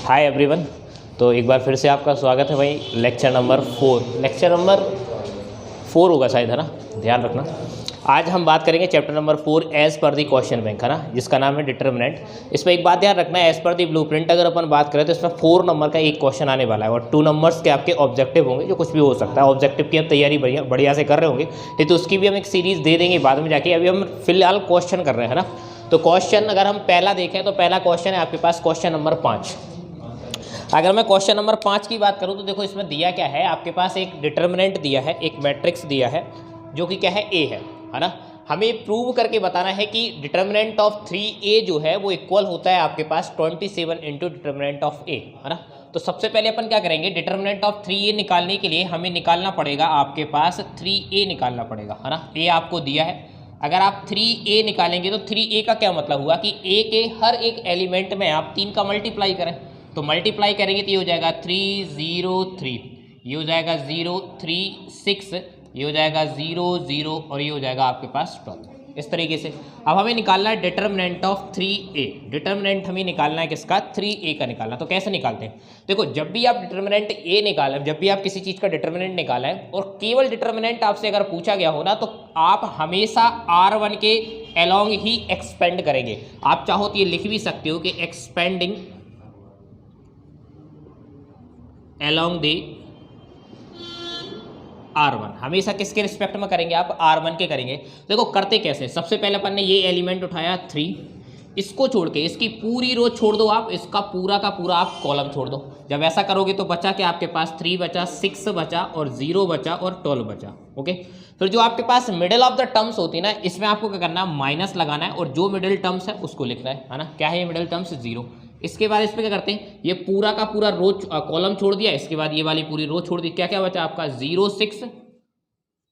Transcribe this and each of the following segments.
Hi everyone. तो एक बार फिर से आपका स्वागत है भाई। लेक्चर नंबर 4 होगा शायद, है ना, ध्यान रखना। आज हम बात करेंगे chapter number 4 as per the question bank, है ना, जिसका नाम है डिटर्मिनेंट। इसमें एक बात ध्यान रखना है, एज पर दी ब्लूप्रिंट अगर अपन बात करें तो इसमें 4 नंबर का एक क्वेश्चन आने वाला है और 2 नंबर्स के आपके ऑब्जेक्टिव होंगे, जो कुछ भी हो सकता है। ऑब्जेक्टिव की आप तैयारी बढ़िया से कर रहे होंगे, नहीं तो उसकी भी हम एक सीरीज़ दे देंगे बाद में जाके। अभी हम फिलहाल क्वेश्चन कर रहे हैं, है ना। तो क्वेश्चन अगर हम पहला देखें तो पहला क्वेश्चन है आपके पास क्वेश्चन नंबर 5। अगर मैं क्वेश्चन नंबर 5 की बात करूं तो देखो इसमें दिया क्या है, आपके पास एक डिटर्मिनेंट दिया है, एक मैट्रिक्स दिया है जो कि क्या है, ए है ना। हमें प्रूव करके बताना है कि डिटर्मिनेंट ऑफ 3a जो है वो इक्वल होता है आपके पास 27 इंटू डिटर्मिनेंट ऑफ a, है ना। तो सबसे पहले अपन क्या करेंगे, डिटर्मिनेंट ऑफ 3a निकालने के लिए हमें निकालना पड़ेगा आपके पास 3a निकालना पड़ेगा, है ना। a आपको दिया है, अगर आप 3a निकालेंगे तो 3a का क्या मतलब हुआ कि a के हर एक एलिमेंट में आप 3 का मल्टीप्लाई करें। तो मल्टीप्लाई करेंगे तो ये हो जाएगा 3 0 3, ये हो जाएगा 0 3 6, ये हो जाएगा 0 0 और ये हो जाएगा आपके पास 12। इस तरीके से अब हमें निकालना है डिटर्मिनेंट ऑफ 3a। डिटर्मिनेंट हमें निकालना है किसका, 3a का निकालना। तो कैसे निकालते हैं, देखो जब भी आप डिटर्मिनेंट a निकालें, जब भी आप किसी चीज़ का डिटर्मिनेंट निकालें और केवल डिटर्मिनेंट आपसे अगर पूछा गया हो ना, तो आप हमेशा r1 के अलोंग ही एक्सपेंड करेंगे। आप चाहो तो ये लिख भी सकते हो कि एक्सपेंडिंग along the R1, हमेशा किसके रिस्पेक्ट में करेंगे आप, R1 के करेंगे। देखो करते कैसे, सबसे पहले अपन ने ये एलिमेंट उठाया 3, इसको छोड़ के इसकी पूरी रो छोड़ दो आप, इसका पूरा का पूरा आप कॉलम छोड़ दो। जब ऐसा करोगे तो बचा क्या आपके पास, 3 बचा, 6 बचा और 0 बचा और 12 बचा। ओके, फिर जो आपके पास मिडिल ऑफ द टर्म्स होती है ना, इसमें आपको क्या करना है, माइनस लगाना है और जो मिडिल टर्म्स है उसको लिखना है ना। क्या है ये मिडिल टर्म्स, 0। इसके बाद इस पर क्या करते हैं, ये पूरा का पूरा रो कॉलम छोड़ दिया, इसके बाद ये वाली पूरी रो छोड़ दी। क्या क्या बचा आपका, 0 6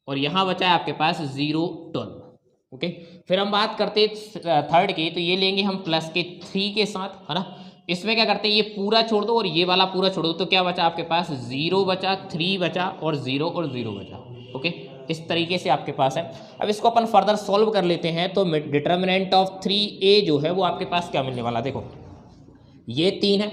और यहाँ बचा है आपके पास 0 12। ओके, फिर हम बात करते थर्ड की, तो ये लेंगे हम प्लस के 3 के साथ, है ना। इसमें क्या करते हैं, ये पूरा छोड़ दो और ये वाला पूरा छोड़ दो, तो क्या बचा आपके पास, 0 बचा, 3 बचा और 0 और 0 बचा। ओके, इस तरीके से आपके पास है। अब इसको अपन फर्दर सॉल्व कर लेते हैं। तो डिटर्मिनेंट ऑफ 3a जो है वो आपके पास क्या मिलने वाला, देखो ये 3 है,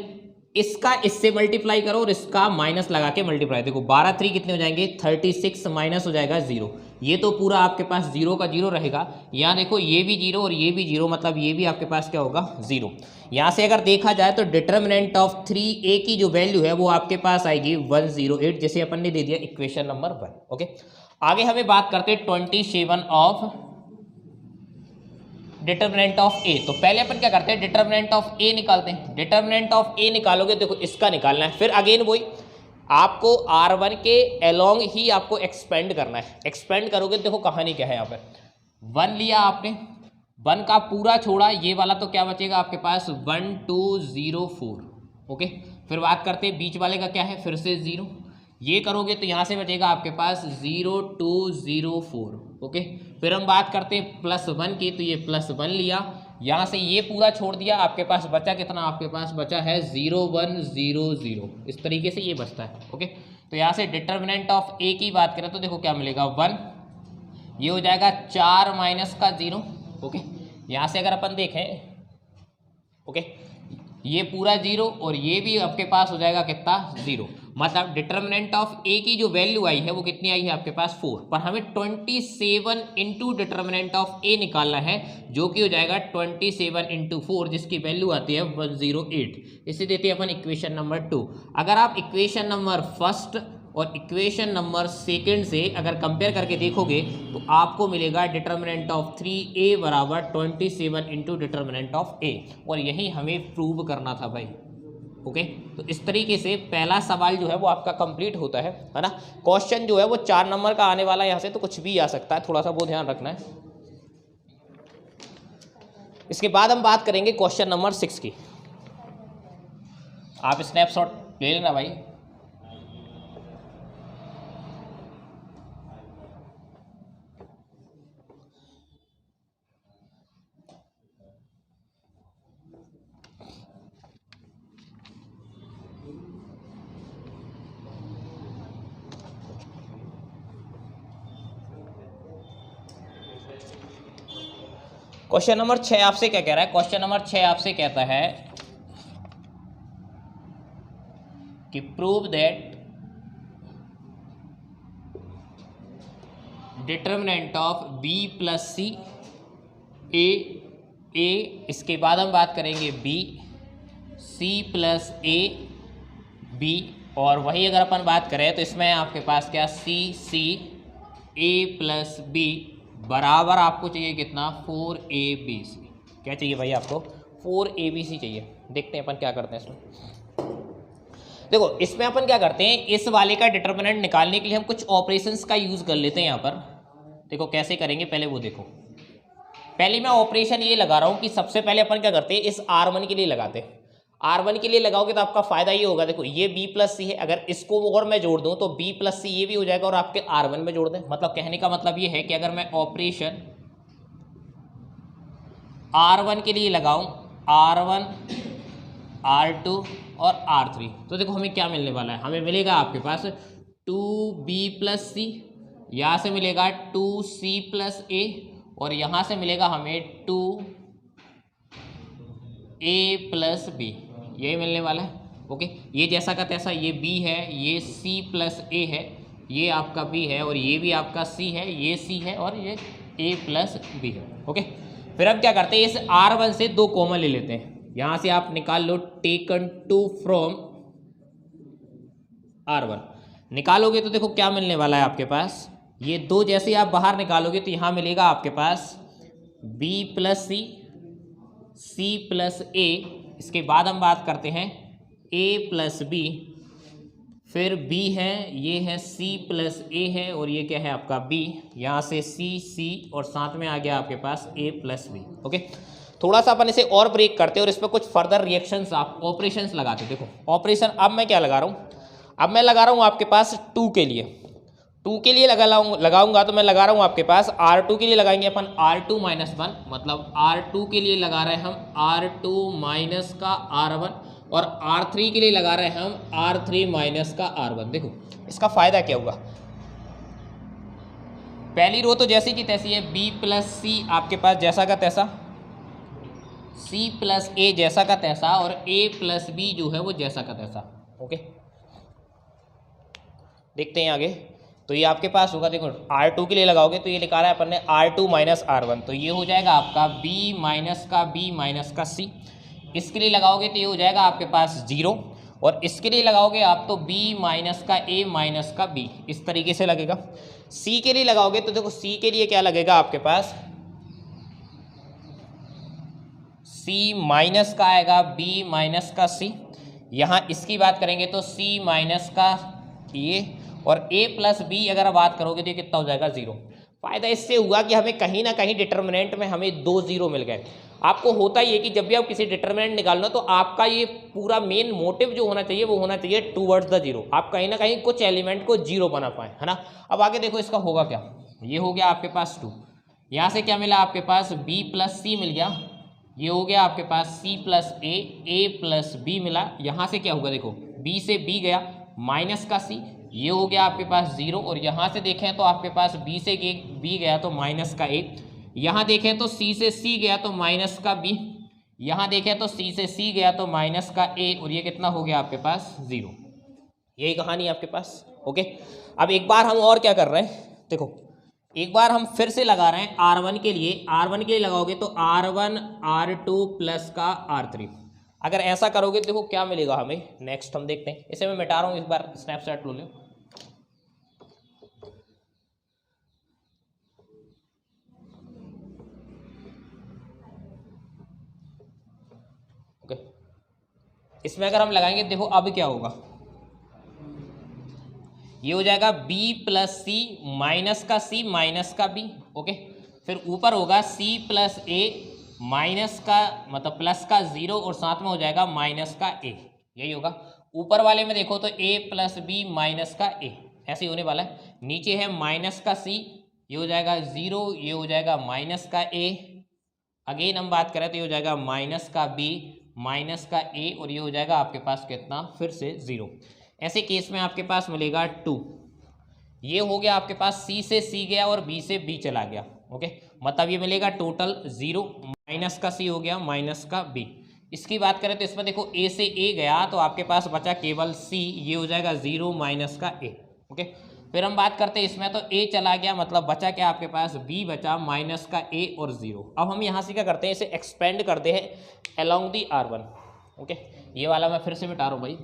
इसका इससे मल्टीप्लाई करो और इसका माइनस लगा के मल्टीप्लाई। देखो 12 3 कितने हो जाएंगे, 36 माइनस हो जाएगा 0। ये तो पूरा आपके पास 0 का 0 रहेगा। यहाँ देखो ये भी 0 और ये भी 0, मतलब ये भी आपके पास क्या होगा, 0। यहाँ से अगर देखा जाए तो डिटर्मिनेंट ऑफ 3a की जो वैल्यू है वो आपके पास आएगी 108, जैसे अपन ने दे दिया इक्वेशन नंबर 1। ओके, आगे हमें बात करते हैं 27 ऑफ डिटर्मिनेंट ऑफ ए। तो पहले अपन क्या करते हैं, डिटर्मिनेंट ऑफ ए निकालते हैं। डिटर्मिनेंट ऑफ ए निकालोगे, देखो इसका निकालना है, फिर अगेन वही आपको R1 के अलोंग ही आपको एक्सपेंड करना है। एक्सपेंड करोगे, देखो कहानी क्या है, यहाँ पर 1 लिया आपने, 1 का पूरा छोड़ा, ये वाला तो क्या बचेगा आपके पास 1 2 0 4। ओके, फिर बात करते हैं बीच वाले का क्या है, फिर से 0, ये करोगे तो यहाँ से बचेगा आपके पास 0 2 0 4। ओके, फिर हम बात करते हैं +1 की, तो ये +1 लिया, यहाँ से ये पूरा छोड़ दिया, आपके पास बचा कितना, आपके पास बचा है 0 1 0 0। इस तरीके से ये बचता है। ओके, तो यहाँ से डिटर्मिनेंट ऑफ ए की बात करें तो देखो क्या मिलेगा, 1, ये हो जाएगा 4 माइनस का 0। ओके, यहाँ से अगर अपन देखें, ओके, ये पूरा 0 और ये भी आपके पास हो जाएगा कितना, 0। मतलब डिटर्मिनेंट ऑफ ए की जो वैल्यू आई है वो कितनी आई है आपके पास 4, पर हमें 27 इंटू डिटर्मिनेंट ऑफ ए निकालना है, जो कि हो जाएगा 27 इंटू 4, जिसकी वैल्यू आती है 108। इसे देते हैं अपन इक्वेशन नंबर 2। अगर आप इक्वेशन नंबर फर्स्ट और इक्वेशन नंबर सेकंड से अगर कंपेयर करके देखोगे तो आपको मिलेगा डिटर्मिनेंट ऑफ 3a बराबर 27 इंटू डिटर्मिनेंट ऑफ a, और यही हमें प्रूव करना था भाई। ओके, तो इस तरीके से पहला सवाल जो है वो आपका कंप्लीट होता है ना। क्वेश्चन जो है वो 4 नंबर का आने वाला है, यहाँ से तो कुछ भी आ सकता है, थोड़ा सा वो ध्यान रखना है। इसके बाद हम बात करेंगे क्वेश्चन नंबर 6 की। आप स्नैपशॉट ले लेना भाई। क्वेश्चन नंबर 6 आपसे क्या कह रहा है, क्वेश्चन नंबर 6 आपसे कहता है कि prove that determinant of B plus C A, इसके बाद हम बात करेंगे B, C plus A B, और वही अगर अपन बात करें तो इसमें आपके पास क्या सी ए प्लस बी बराबर आपको चाहिए कितना 4abc। क्या चाहिए भाई आपको 4abc चाहिए। देखते हैं अपन क्या करते हैं इसमें। देखो इसमें अपन क्या करते हैं, इस वाले का डिटर्मिनेंट निकालने के लिए हम कुछ ऑपरेशंस का यूज़ कर लेते हैं यहाँ पर। देखो कैसे करेंगे पहले वो देखो। पहले मैं ऑपरेशन ये लगा रहा हूँ कि सबसे पहले अपन क्या करते हैं, इस R1 के लिए लगाते हैं। R1 के लिए लगाओगे तो आपका फायदा ये होगा, देखो ये B प्लस सी है, अगर इसको और मैं जोड़ दूं तो B प्लस सी ये भी हो जाएगा और आपके R1 में जोड़ दें। मतलब कहने का मतलब ये है कि अगर मैं ऑपरेशन R1 के लिए लगाऊं, R1 R2 और R3, तो देखो हमें क्या मिलने वाला है, हमें मिलेगा आपके पास 2B प्लस सी, यहाँ से मिलेगा 2C प्लस ए, और यहाँ से मिलेगा हमें 2A प्लस बी, यही मिलने वाला है। ओके, ये जैसा का तैसा, ये B है, ये C प्लस ए है, ये आपका B है, और ये भी आपका C है, ये C है, और ये A प्लस बी है। ओके, फिर हम क्या करते हैं, इस R1 से 2 कॉमन ले लेते हैं। यहाँ से आप निकाल लो टेकन 2 फ्रॉम R1, निकालोगे तो देखो क्या मिलने वाला है आपके पास, ये 2 जैसे आप बाहर निकालोगे तो यहाँ मिलेगा आपके पास B प्लस C प्लस ए, इसके बाद हम बात करते हैं A प्लस बी, फिर B है, ये है C प्लस ए है, और ये क्या है आपका B, यहाँ से C और साथ में आ गया आपके पास A प्लस बी। ओके, थोड़ा सा अपन इसे और ब्रेक करते हैं और इस पर कुछ फर्दर रिएक्शंस आप ऑपरेशंस लगाते हैं। देखो ऑपरेशन अब मैं क्या लगा रहा हूँ, अब मैं लगा रहा हूँ आपके पास 2 के लिए लगाऊंगा तो मैं लगा रहा हूँ आपके पास R2 के लिए लगाएंगे अपन R2 माइनस 1, मतलब R2 के लिए लगा रहे हैं हम R2 माइनस का R1, और R3 के लिए लगा रहे हैं हम R3 माइनस का R1। देखो इसका फायदा क्या होगा, पहली रो तो जैसी की तैसी है, B प्लस सी आपके पास जैसा का तैसा, C प्लस ए जैसा का तैसा, और A प्लस बी जो है वो जैसा का तैसा। ओके, देखते हैं आगे। तो ये आपके पास होगा, देखो R2 के लिए लगाओगे तो ये लिखा रहा है अपन ने R2 माइनस R1, तो ये हो जाएगा आपका B माइनस का B माइनस का C। इसके लिए लगाओगे तो ये हो जाएगा आपके पास 0, और इसके लिए लगाओगे आप तो B माइनस का A माइनस का B, इस तरीके से लगेगा। C के लिए लगाओगे तो देखो C के लिए क्या लगेगा आपके पास, C माइनस का आएगा B माइनस का C, यहाँ इसकी बात करेंगे तो C माइनस का ये, और A प्लस बी अगर बात करोगे तो ये कितना हो जाएगा 0। फायदा इससे हुआ कि हमें कहीं ना कहीं डिटर्मिनेंट में हमें 2 0 मिल गए। आपको होता ही है कि जब भी आप किसी डिटर्मिनेंट निकालना तो आपका ये पूरा मेन मोटिव जो होना चाहिए वो होना चाहिए टूवर्ड्स द 0, आप कहीं ना कहीं कुछ एलिमेंट को 0 बना पाए, है ना। अब आगे देखो इसका होगा क्या, ये हो गया आपके पास 2, यहाँ से क्या मिला आपके पास B प्लस सी मिल गया, ये हो गया आपके पास C प्लस ए प्लस बी मिला, यहाँ से क्या होगा देखो B से B गया माइनस का C, ये हो गया आपके पास 0, और यहाँ से देखें तो आपके पास B से B गया तो माइनस का A, यहाँ देखें तो C से C गया तो माइनस का B, यहाँ देखें तो C से C गया तो माइनस का A, और ये कितना हो गया आपके पास 0। यही कहानी है आपके पास। ओके, अब एक बार हम और क्या कर रहे हैं, देखो एक बार हम फिर से लगा रहे हैं R1 के लिए लगाओगे तो R1 R2 प्लस का R3, अगर ऐसा करोगे तो देखो क्या मिलेगा हमें। नेक्स्ट हम देखते हैं, इसे मैं मिटा रहा हूँ, इस बार स्नैपशॉट लो लो। ओके, इसमें अगर हम लगाएंगे देखो अब क्या होगा, ये हो जाएगा B प्लस सी माइनस का C माइनस का B। ओके, फिर ऊपर होगा C प्लस ए माइनस का मतलब प्लस का 0, और साथ में हो जाएगा माइनस का A, यही होगा। ऊपर वाले में देखो तो A प्लस बी माइनस का A, ऐसे ही होने वाला है। नीचे है माइनस का C, ये हो जाएगा 0, ये हो जाएगा माइनस का A। अगेन हम बात करें तो ये हो जाएगा माइनस का B माइनस का A, और ये हो जाएगा आपके पास कितना फिर से 0। ऐसे केस में आपके पास मिलेगा 2, ये हो गया आपके पास C से C गया और B से B चला गया। ओके, मतलब ये मिलेगा टोटल 0, माइनस का C हो गया माइनस का B, इसकी बात करें तो इसमें देखो ए से ए गया तो आपके पास बचा केवल सी, ये हो जाएगा 0 माइनस का ए। ओके, फिर हम बात करते हैं इसमें तो ए चला गया, मतलब बचा क्या आपके पास, बी बचा माइनस का ए और 0। अब हम यहाँ से क्या करते हैं, इसे एक्सपेंड करते हैं अलोंग दी R1। ओके, ये वाला मैं फिर से मिटा रहा हूँ भाई।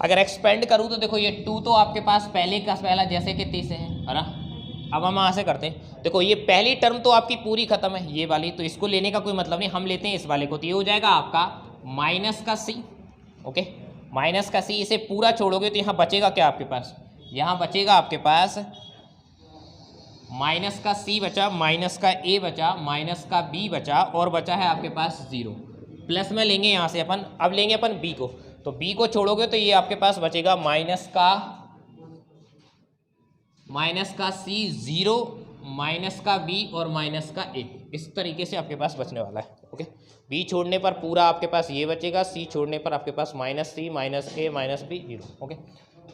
अगर एक्सपेंड करूँ तो देखो ये 2 तो आपके पास पहले का पहला जैसे कि तीस है ना। अब हम यहाँ से करते हैं, देखो ये पहली टर्म तो आपकी पूरी खत्म है ये वाली, तो इसको लेने का कोई मतलब नहीं, हम लेते हैं इस वाले को, तो ये हो जाएगा आपका माइनस का सी। ओके, माइनस का सी, इसे पूरा छोड़ोगे तो यहाँ बचेगा क्या आपके पास, यहाँ बचेगा आपके पास माइनस का सी बचा, माइनस का ए बचा, माइनस का बी बचा, और बचा है आपके पास 0। प्लस में लेंगे यहाँ से अपन, अब लेंगे अपन बी को, तो बी को छोड़ोगे तो ये आपके पास बचेगा माइनस का सी 0, माइनस का बी और माइनस का ए, इस तरीके से आपके पास बचने वाला है। ओके, बी छोड़ने पर पूरा आपके पास ये बचेगा, सी छोड़ने पर आपके पास माइनस सी, माइनस ए, माइनस बी, 0। ओके,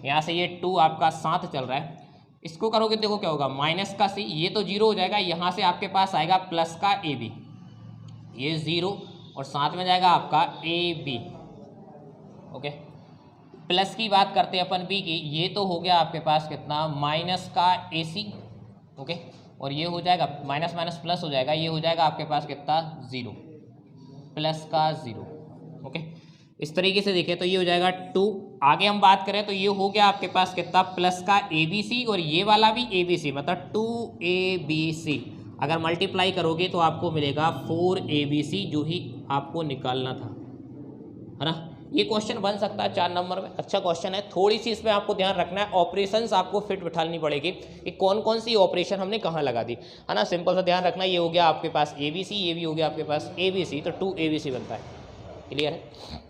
यहाँ से ये 2 आपका साथ चल रहा है, इसको करोगे देखो क्या होगा, माइनस का सी ये तो 0 हो जाएगा, यहाँ से आपके पास आएगा प्लस का ए बी, ये 0 और साथ में जाएगा आपका ए बी। ओके, प्लस की बात करते हैं अपन बी की, ये तो हो गया आपके पास कितना, माइनस का ए सी। ओके, और ये हो जाएगा माइनस माइनस प्लस हो जाएगा, ये हो जाएगा आपके पास कितना, 0, प्लस का 0। ओके, इस तरीके से देखें तो ये हो जाएगा 2। आगे हम बात करें तो ये हो गया आपके पास कितना, प्लस का ए बी सी, और ये वाला भी ए बी सी, मतलब 2ABC। अगर मल्टीप्लाई करोगे तो आपको मिलेगा 4ABC, जो ही आपको निकालना था, है ना। ये क्वेश्चन बन सकता है 4 नंबर में, अच्छा क्वेश्चन है। थोड़ी सी इसमें आपको ध्यान रखना है, ऑपरेशंस आपको फिट बिठानी पड़ेगी कि कौन कौन सी ऑपरेशन हमने कहाँ लगा दी, है ना। सिंपल सा ध्यान रखना, ये हो गया आपके पास ABC, ये भी हो गया आपके पास ABC, तो 2ABC बनता है। क्लियर है।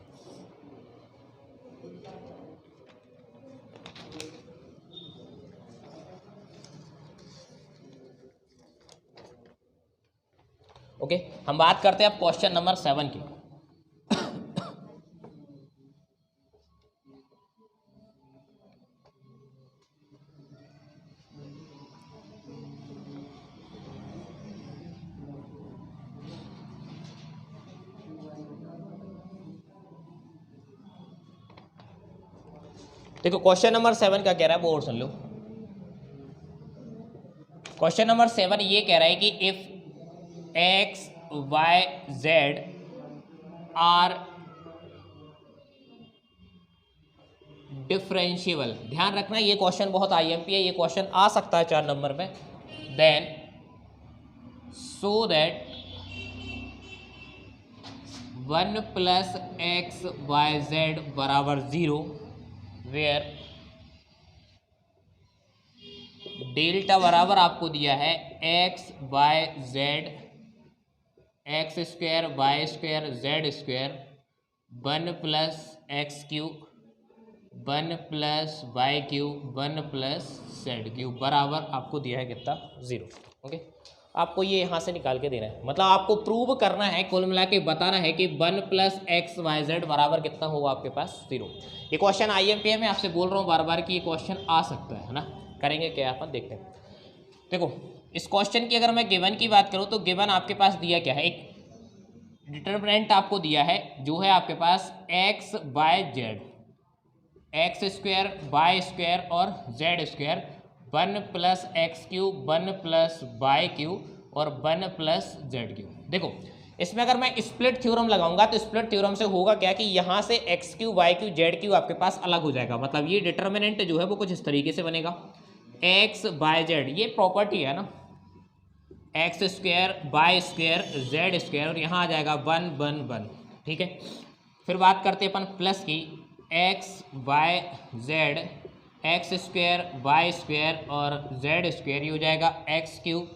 ओके, हम बात करते हैं अब क्वेश्चन नंबर 7 की। देखो क्वेश्चन नंबर 7 क्या कह रहा है वो और सुन लो। क्वेश्चन नंबर 7 ये कह रहा है कि if x y z are differentiable, ध्यान रखना ये क्वेश्चन बहुत IMP है, ये क्वेश्चन आ सकता है 4 नंबर में। Then so that 1 plus x Y z बराबर 0 वेयर डेल्टा बराबर आपको दिया है x Y Z, x square Y square z square, 1 plus x cube, 1 plus Y cube, 1 plus z cube बराबर आपको दिया है कितना, 0। ओके, आपको ये यहाँ से निकाल के देना है, मतलब आपको प्रूव करना है, कुल मिला के बताना है कि 1 प्लस एक्स वाई जेड बराबर कितना होगा आपके पास, 0। ये क्वेश्चन IMP है, मैं आपसे बोल रहा हूँ बार बार कि ये क्वेश्चन आ सकता है ना। करेंगे क्या अपन देखते हैं। देखो इस क्वेश्चन की अगर मैं गिवन की बात करूँ तो गिवन आपके पास दिया क्या है, एक डिटरमिनेंट आपको दिया है जो है आपके पास X Y Z, x square Y square और Z square, 1 plus x cube, 1 plus Y cube और 1 प्लस जेड क्यूब। देखो इसमें अगर मैं स्प्लिट थ्योरम लगाऊंगा तो स्प्लिट थ्योरम से होगा क्या कि यहाँ से x cube y cube z cube आपके पास अलग हो जाएगा, मतलब ये डिटरमिनेंट जो है वो कुछ इस तरीके से बनेगा, एक्स वाई जेड, ये प्रॉपर्टी है ना, x square Y square z square, और यहाँ आ जाएगा 1 1 1। ठीक है, फिर बात करते हैं अपन प्लस की, x Y Z, x square Y square और जेड स्क्वायर, ये हो जाएगा एक्स क्यूब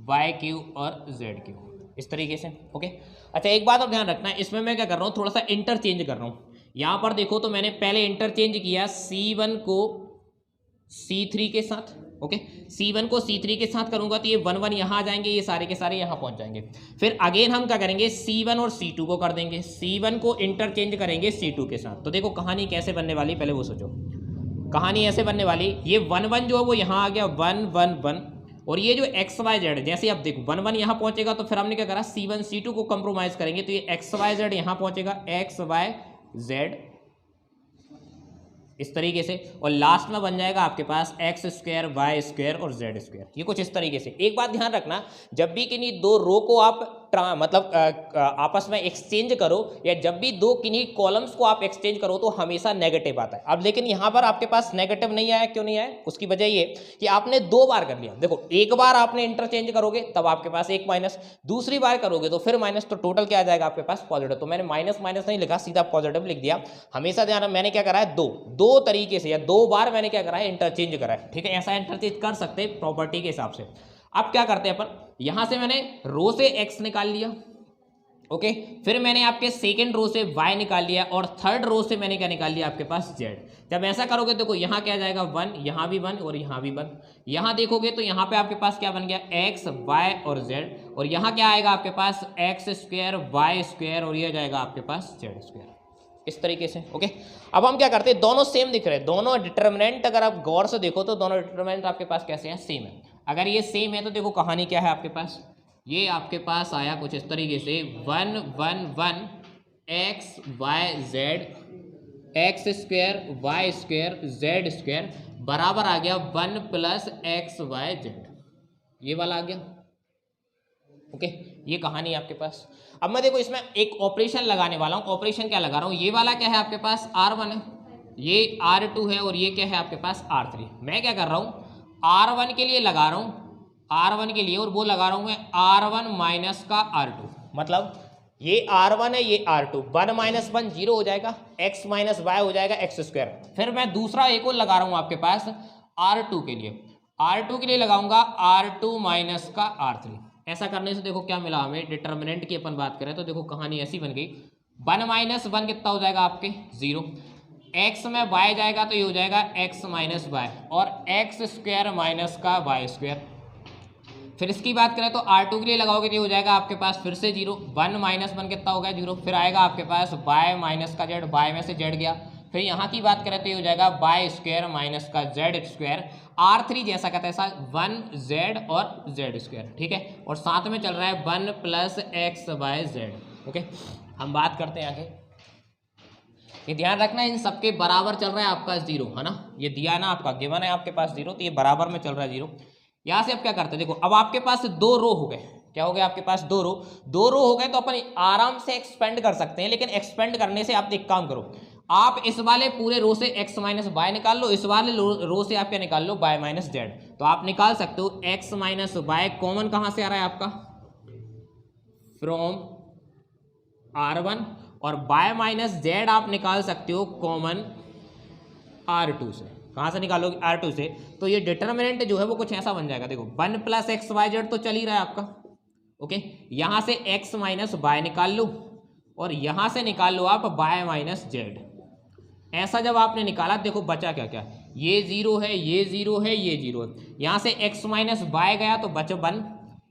वाई क्यूब और जेड क्यूब, इस तरीके से। ओके, अच्छा एक बात और ध्यान रखना है, इसमें मैं क्या कर रहा हूँ, थोड़ा सा इंटरचेंज कर रहा हूँ। यहाँ पर देखो तो मैंने पहले इंटरचेंज किया C1 को C3 के साथ। ओके, C1 को C3 के साथ करूंगा तो ये 1 1 यहाँ आ जाएंगे, ये सारे के सारे यहाँ पहुँच जाएंगे। फिर अगेन हम क्या करेंगे, C1 और C2 को कर देंगे, C1 को इंटरचेंज करेंगे C2 के साथ। तो देखो कहानी कैसे बनने वाली, पहले वो सोचो। कहानी ऐसे बनने वाली, ये 1 1 जो है वो यहाँ आ गया 1 1 1, और ये जो एक्स वाई जेड, जैसे आप देखो 1 1 यहाँ पहुंचेगा तो फिर हमने क्या करा C1 C2 को कंप्रोमाइज करेंगे, तो ये एक्स वाई जेड यहाँ पहुंचेगा एक्स वाई जेड इस तरीके से, और लास्ट में बन जाएगा आपके पास एक्स स्क्वायर वाई स्क्वायर और जेड स्क्वायर। ये कुछ इस तरीके से। एक बात ध्यान रखना, जब भी किन्हीं दो रो को आप मतलब आपस में एक्सचेंज करो, या जब भी दो किन्हीं कॉलम्स को आप एक्सचेंज करो तो हमेशा नेगेटिव आता है। अब लेकिन यहाँ पर आपके पास नेगेटिव नहीं आया, क्यों नहीं आया? उसकी वजह ये कि आपने 2 बार कर लिया। देखो एक बार आपने इंटरचेंज करोगे तब आपके पास एक माइनस, दूसरी बार करोगे तो फिर माइनस, तो टोटल क्या आ जाएगा आपके पास पॉजिटिव। तो मैंने माइनस माइनस नहीं लिखा, सीधा पॉजिटिव लिख दिया। हमेशा ध्यान, मैंने क्या करा है, दो तरीके से या 2 बार मैंने क्या करा है, इंटरचेंज करा है। ठीक है, ऐसा इंटरचेंज कर सकते हैं प्रॉपर्टी के हिसाब से। अब क्या करते हैं अपन, यहां से मैंने रो से x निकाल लिया, ओके, फिर मैंने आपके सेकंड रो से y निकाल लिया, और थर्ड रो से मैंने क्या निकाल लिया आपके पास z। जब ऐसा करोगे देखो यहाँ क्या जाएगा 1, यहाँ भी 1 और यहाँ भी 1। यहाँ देखोगे तो यहाँ पे आपके पास क्या बन गया x y और z, और यहाँ क्या आएगा आपके पास एक्स स्क्वायर वाई स्क्वायर, और ये जाएगा आपके पास z स्क्वायर, इस तरीके से। ओके, अब हम क्या करते हैं, दोनों सेम दिख रहे हैं, दोनों डिटर्मिनेंट अगर आप गौर से देखो तो दोनों डिटर्मिनेंट आपके पास कैसे हैं, सेम है। अगर ये सेम है तो देखो कहानी क्या है आपके पास, ये आपके पास आया कुछ इस तरीके से 1 1 1 x Y Z x square Y square z square बराबर आ गया 1 प्लस एक्स वाई जेड, ये वाला आ गया। ओके, ये कहानी आपके पास। अब मैं देखो इसमें एक ऑपरेशन लगाने वाला हूँ। ऑपरेशन क्या लगा रहा हूँ, ये वाला क्या है आपके पास R1 है, ये R2 है, और ये क्या है आपके पास R3। मैं क्या कर रहा हूँ, R1 के लिए लगा रहा हूँ, R1 के लिए, और वो लगा रहा हूँ मैं R1 माइनस का R2। मतलब ये R1 है, ये R2, 1 माइनस 1 0 हो जाएगा, x माइनस वाई हो जाएगा एक्स स्क्वायर। फिर मैं दूसरा एक और लगा रहा हूँ आपके पास R2 के लिए, R2 के लिए लगाऊंगा R2 माइनस का R3। ऐसा करने से देखो क्या मिला हमें, डिटर्मिनेंट की अपन बात करें तो देखो कहानी ऐसी बन गई, 1 माइनस 1 कितना हो जाएगा आपके 0, x में y जाएगा तो ये हो जाएगा x माइनस वाई, और एक्स स्क्वायर माइनस का वाई स्क्वायर। फिर इसकी बात करें तो R2 के लिए लगाओगे तो ये हो जाएगा आपके पास फिर से 0, 1 माइनस 1 कितना हो गया 0, फिर आएगा आपके पास y माइनस का z, y में से z गया। फिर यहाँ की बात करें तो ये हो जाएगा y स्क्वायर माइनस का z स्क्वायर, R3 जैसा का तैसा 1z और z स्क्वायर। ठीक है, और साथ में चल रहा है 1 plus x Y z. Okay, हम बात करते हैं आगे। ये ध्यान रखना इन सबके बराबर चल रहा है आपका 0, है ना, ये दिया ना आपका गिवन है आपके पास 0, तो ये बराबर में चल रहा है 0। यहाँ से अब क्या करते हैं, देखो अब आपके पास 2 रो हो गए। क्या हो गया आपके पास 2 रो हो गए, तो अपन आराम से एक्सपेंड कर सकते हैं। लेकिन एक्सपेंड करने से आप एक काम करो, आप इस वाले पूरे रो से x माइनस वाई निकाल लो, इस वाले रो से आप क्या निकाल लो y माइनस जेड। तो आप निकाल सकते हो x माइनस वाई कॉमन कहाँ से आ रहा है आपका, फ्रॉम R1, और y माइनस जेड आप निकाल सकते हो कॉमन R2 से। कहाँ से निकालोगे, R2 से। तो ये डिटर्मिनेंट जो है वो कुछ ऐसा बन जाएगा, देखो 1 प्लस एक्स वाई जेड तो चल ही रहा है आपका। ओके, यहाँ से x माइनस वाई निकाल लो, और यहाँ से निकाल लो आप y माइनस जेड। ऐसा जब आपने निकाला देखो बचा क्या क्या, ये 0 है, ये 0 है, ये 0 है। यहाँ से x माइनस वाई गया तो बचा 1,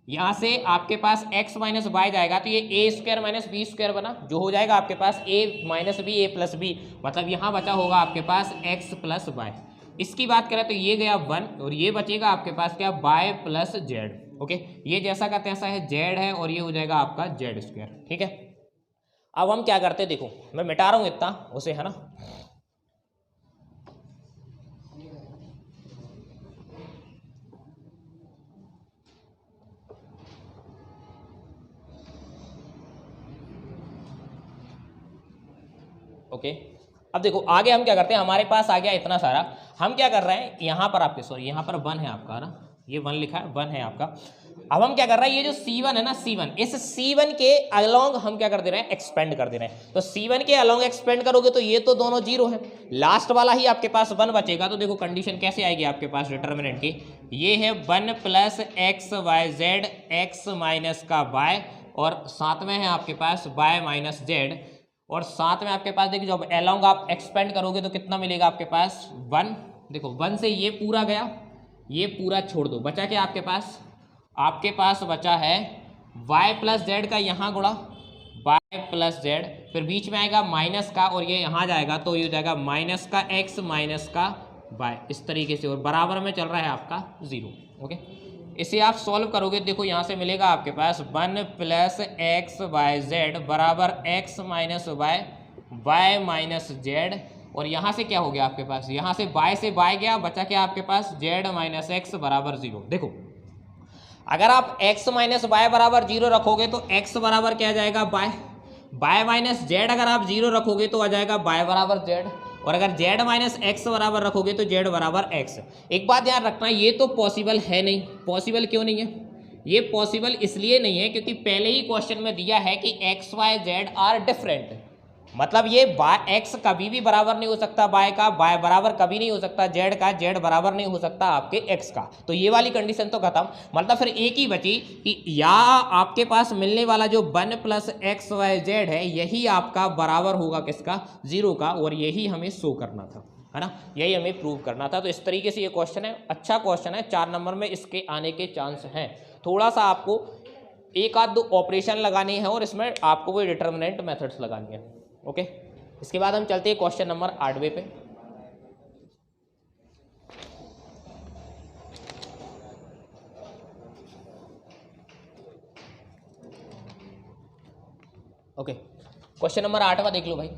यहाँ से आपके पास x माइनस वाई जाएगा तो ये a square minus b square बना, जो हो जाएगा आपके पास a minus b, a plus b, मतलब यहाँ बचा होगा आपके पास x प्लस वाई। इसकी बात करें तो ये गया 1, और ये बचेगा आपके पास क्या, y प्लस जेड। ओके, ये जैसा का तैसा है z है, और ये हो जाएगा आपका z स्क्वायर। ठीक है, अब हम क्या करते हैं, देखो मैं मिटा रहा हूँ इतना उसे, है ना। ओके, अब देखो आगे हम क्या करते हैं, हमारे पास आ गया इतना सारा। हम क्या कर रहे हैं, यहाँ पर आपके सॉरी यहाँ पर 1 है आपका, है ना, ये 1 लिखा है, 1 है आपका। अब हम क्या कर रहे हैं, ये जो C1 है ना, C1, इस C1 के अलोंग हम क्या कर दे रहे हैं, एक्सपेंड कर दे रहे हैं। तो C1 के अलोंग एक्सपेंड करोगे तो ये तो दोनों 0 है, लास्ट वाला ही आपके पास 1 बचेगा। तो देखो कंडीशन कैसे आएगी आपके पास डिटर्मिनेंट की, ये है 1 plus x Y Z x minus का y, और साथ में है आपके पास y माइनस जेड, और साथ में आपके पास देखिए जब अलोंग आप एक्सपेंड करोगे तो कितना मिलेगा आपके पास 1। देखो 1 से ये पूरा गया, ये पूरा छोड़ दो, बचा क्या आपके पास बचा है y प्लस जेड का यहाँ गुणा y प्लस जेड, फिर बीच में आएगा माइनस का, और ये यहाँ जाएगा तो ये हो जाएगा माइनस का x माइनस का बाय, इस तरीके से, और बराबर में चल रहा है आपका 0। ओके, इसे आप सॉल्व करोगे, देखो यहाँ से मिलेगा आपके पास 1 + x/z बराबर x - y माइनस जेड, और यहाँ से क्या हो गया आपके पास, यहाँ से y गया, बचा क्या आपके पास z - x बराबर 0। देखो अगर आप x - y बराबर 0 रखोगे तो x बराबर क्या आ जाएगा y माइनस जेड, अगर आप 0 रखोगे तो आ जाएगा y बराबर z, और अगर z - x बराबर रखोगे तो z बराबर x। एक बात ध्यान रखना, ये तो पॉसिबल है नहीं। पॉसिबल क्यों नहीं है? ये पॉसिबल इसलिए नहीं है क्योंकि पहले ही क्वेश्चन में दिया है कि x y z are different, मतलब ये x कभी भी बराबर नहीं हो सकता y का, y बराबर कभी नहीं हो सकता z का, z बराबर नहीं हो सकता आपके x का। तो ये वाली कंडीशन तो खत्म, मतलब फिर एक ही बची कि या आपके पास मिलने वाला जो 1 + x/y/z है यही आपका बराबर होगा किसका, 0 का, और यही हमें शो करना था, है ना, यही हमें प्रूव करना था। तो इस तरीके से ये क्वेश्चन है, अच्छा क्वेश्चन है, 4 नंबर में इसके आने के चांस हैं। थोड़ा सा आपको एक आध दो ऑपरेशन लगानी है और इसमें आपको वो डिटर्मिनेंट मेथड्स लगानी है। ओके, इसके बाद हम चलते हैं क्वेश्चन नंबर 8वें पे। ओके, क्वेश्चन नंबर 8वां देख लो भाई।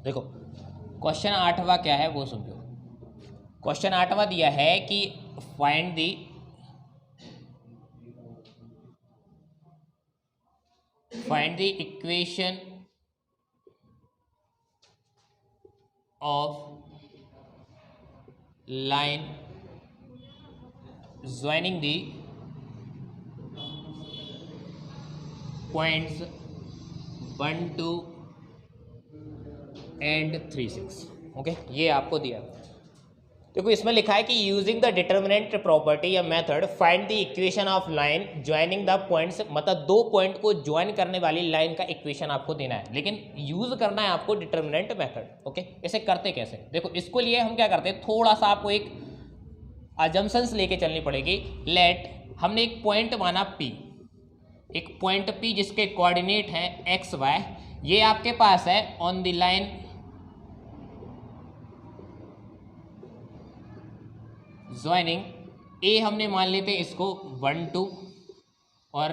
देखो क्वेश्चन 8वां क्या है वो समझो। क्वेश्चन 8वां दिया है कि find the equation of line joining the points 1 2 and 3 6। Okay, ये आपको दिया है। देखो इसमें लिखा है कि यूजिंग द डिटर्मिनेंट प्रॉपर्टी या method find the equation of line joining the points, मतलब दो पॉइंट को ज्वाइन करने वाली लाइन का इक्वेशन आपको देना है, लेकिन यूज करना है आपको डिटर्मिनेंट मेथड। ओके, इसे करते कैसे, देखो इसको लिए हम क्या करते हैं, थोड़ा सा आपको एक अजम्पशंस लेके चलनी पड़ेगी। लेट, हमने एक पॉइंट माना P, एक पॉइंट P जिसके कोऑर्डिनेट हैं x y, ये आपके पास है on the line joining A, हमने मान लेते हैं इसको 1 2, और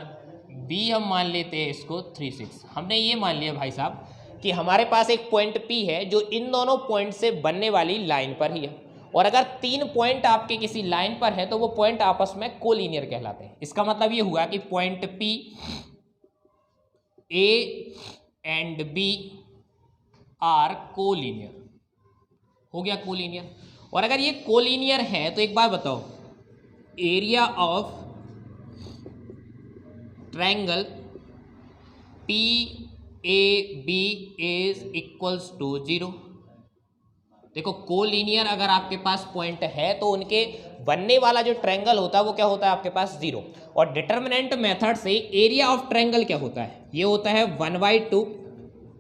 B हम मान लेते हैं इसको 3 6। हमने ये मान लिया भाई साहब कि हमारे पास एक पॉइंट P है जो इन दोनों पॉइंट से बनने वाली लाइन पर ही है, और अगर 3 पॉइंट आपके किसी लाइन पर है तो वो पॉइंट आपस में कोलिनियर कहलाते हैं। इसका मतलब ये हुआ कि point P A and B are collinear, हो गया कोलिनियर। और अगर ये कोलिनियर है तो एक बात बताओ, area of triangle PAB is equals to 0। देखो कोलिनियर अगर आपके पास पॉइंट है तो उनके बनने वाला जो ट्रायंगल होता है वो क्या होता है आपके पास 0। और डिटर्मिनेंट मेथड से एरिया ऑफ ट्रायंगल क्या होता है, ये होता है 1/2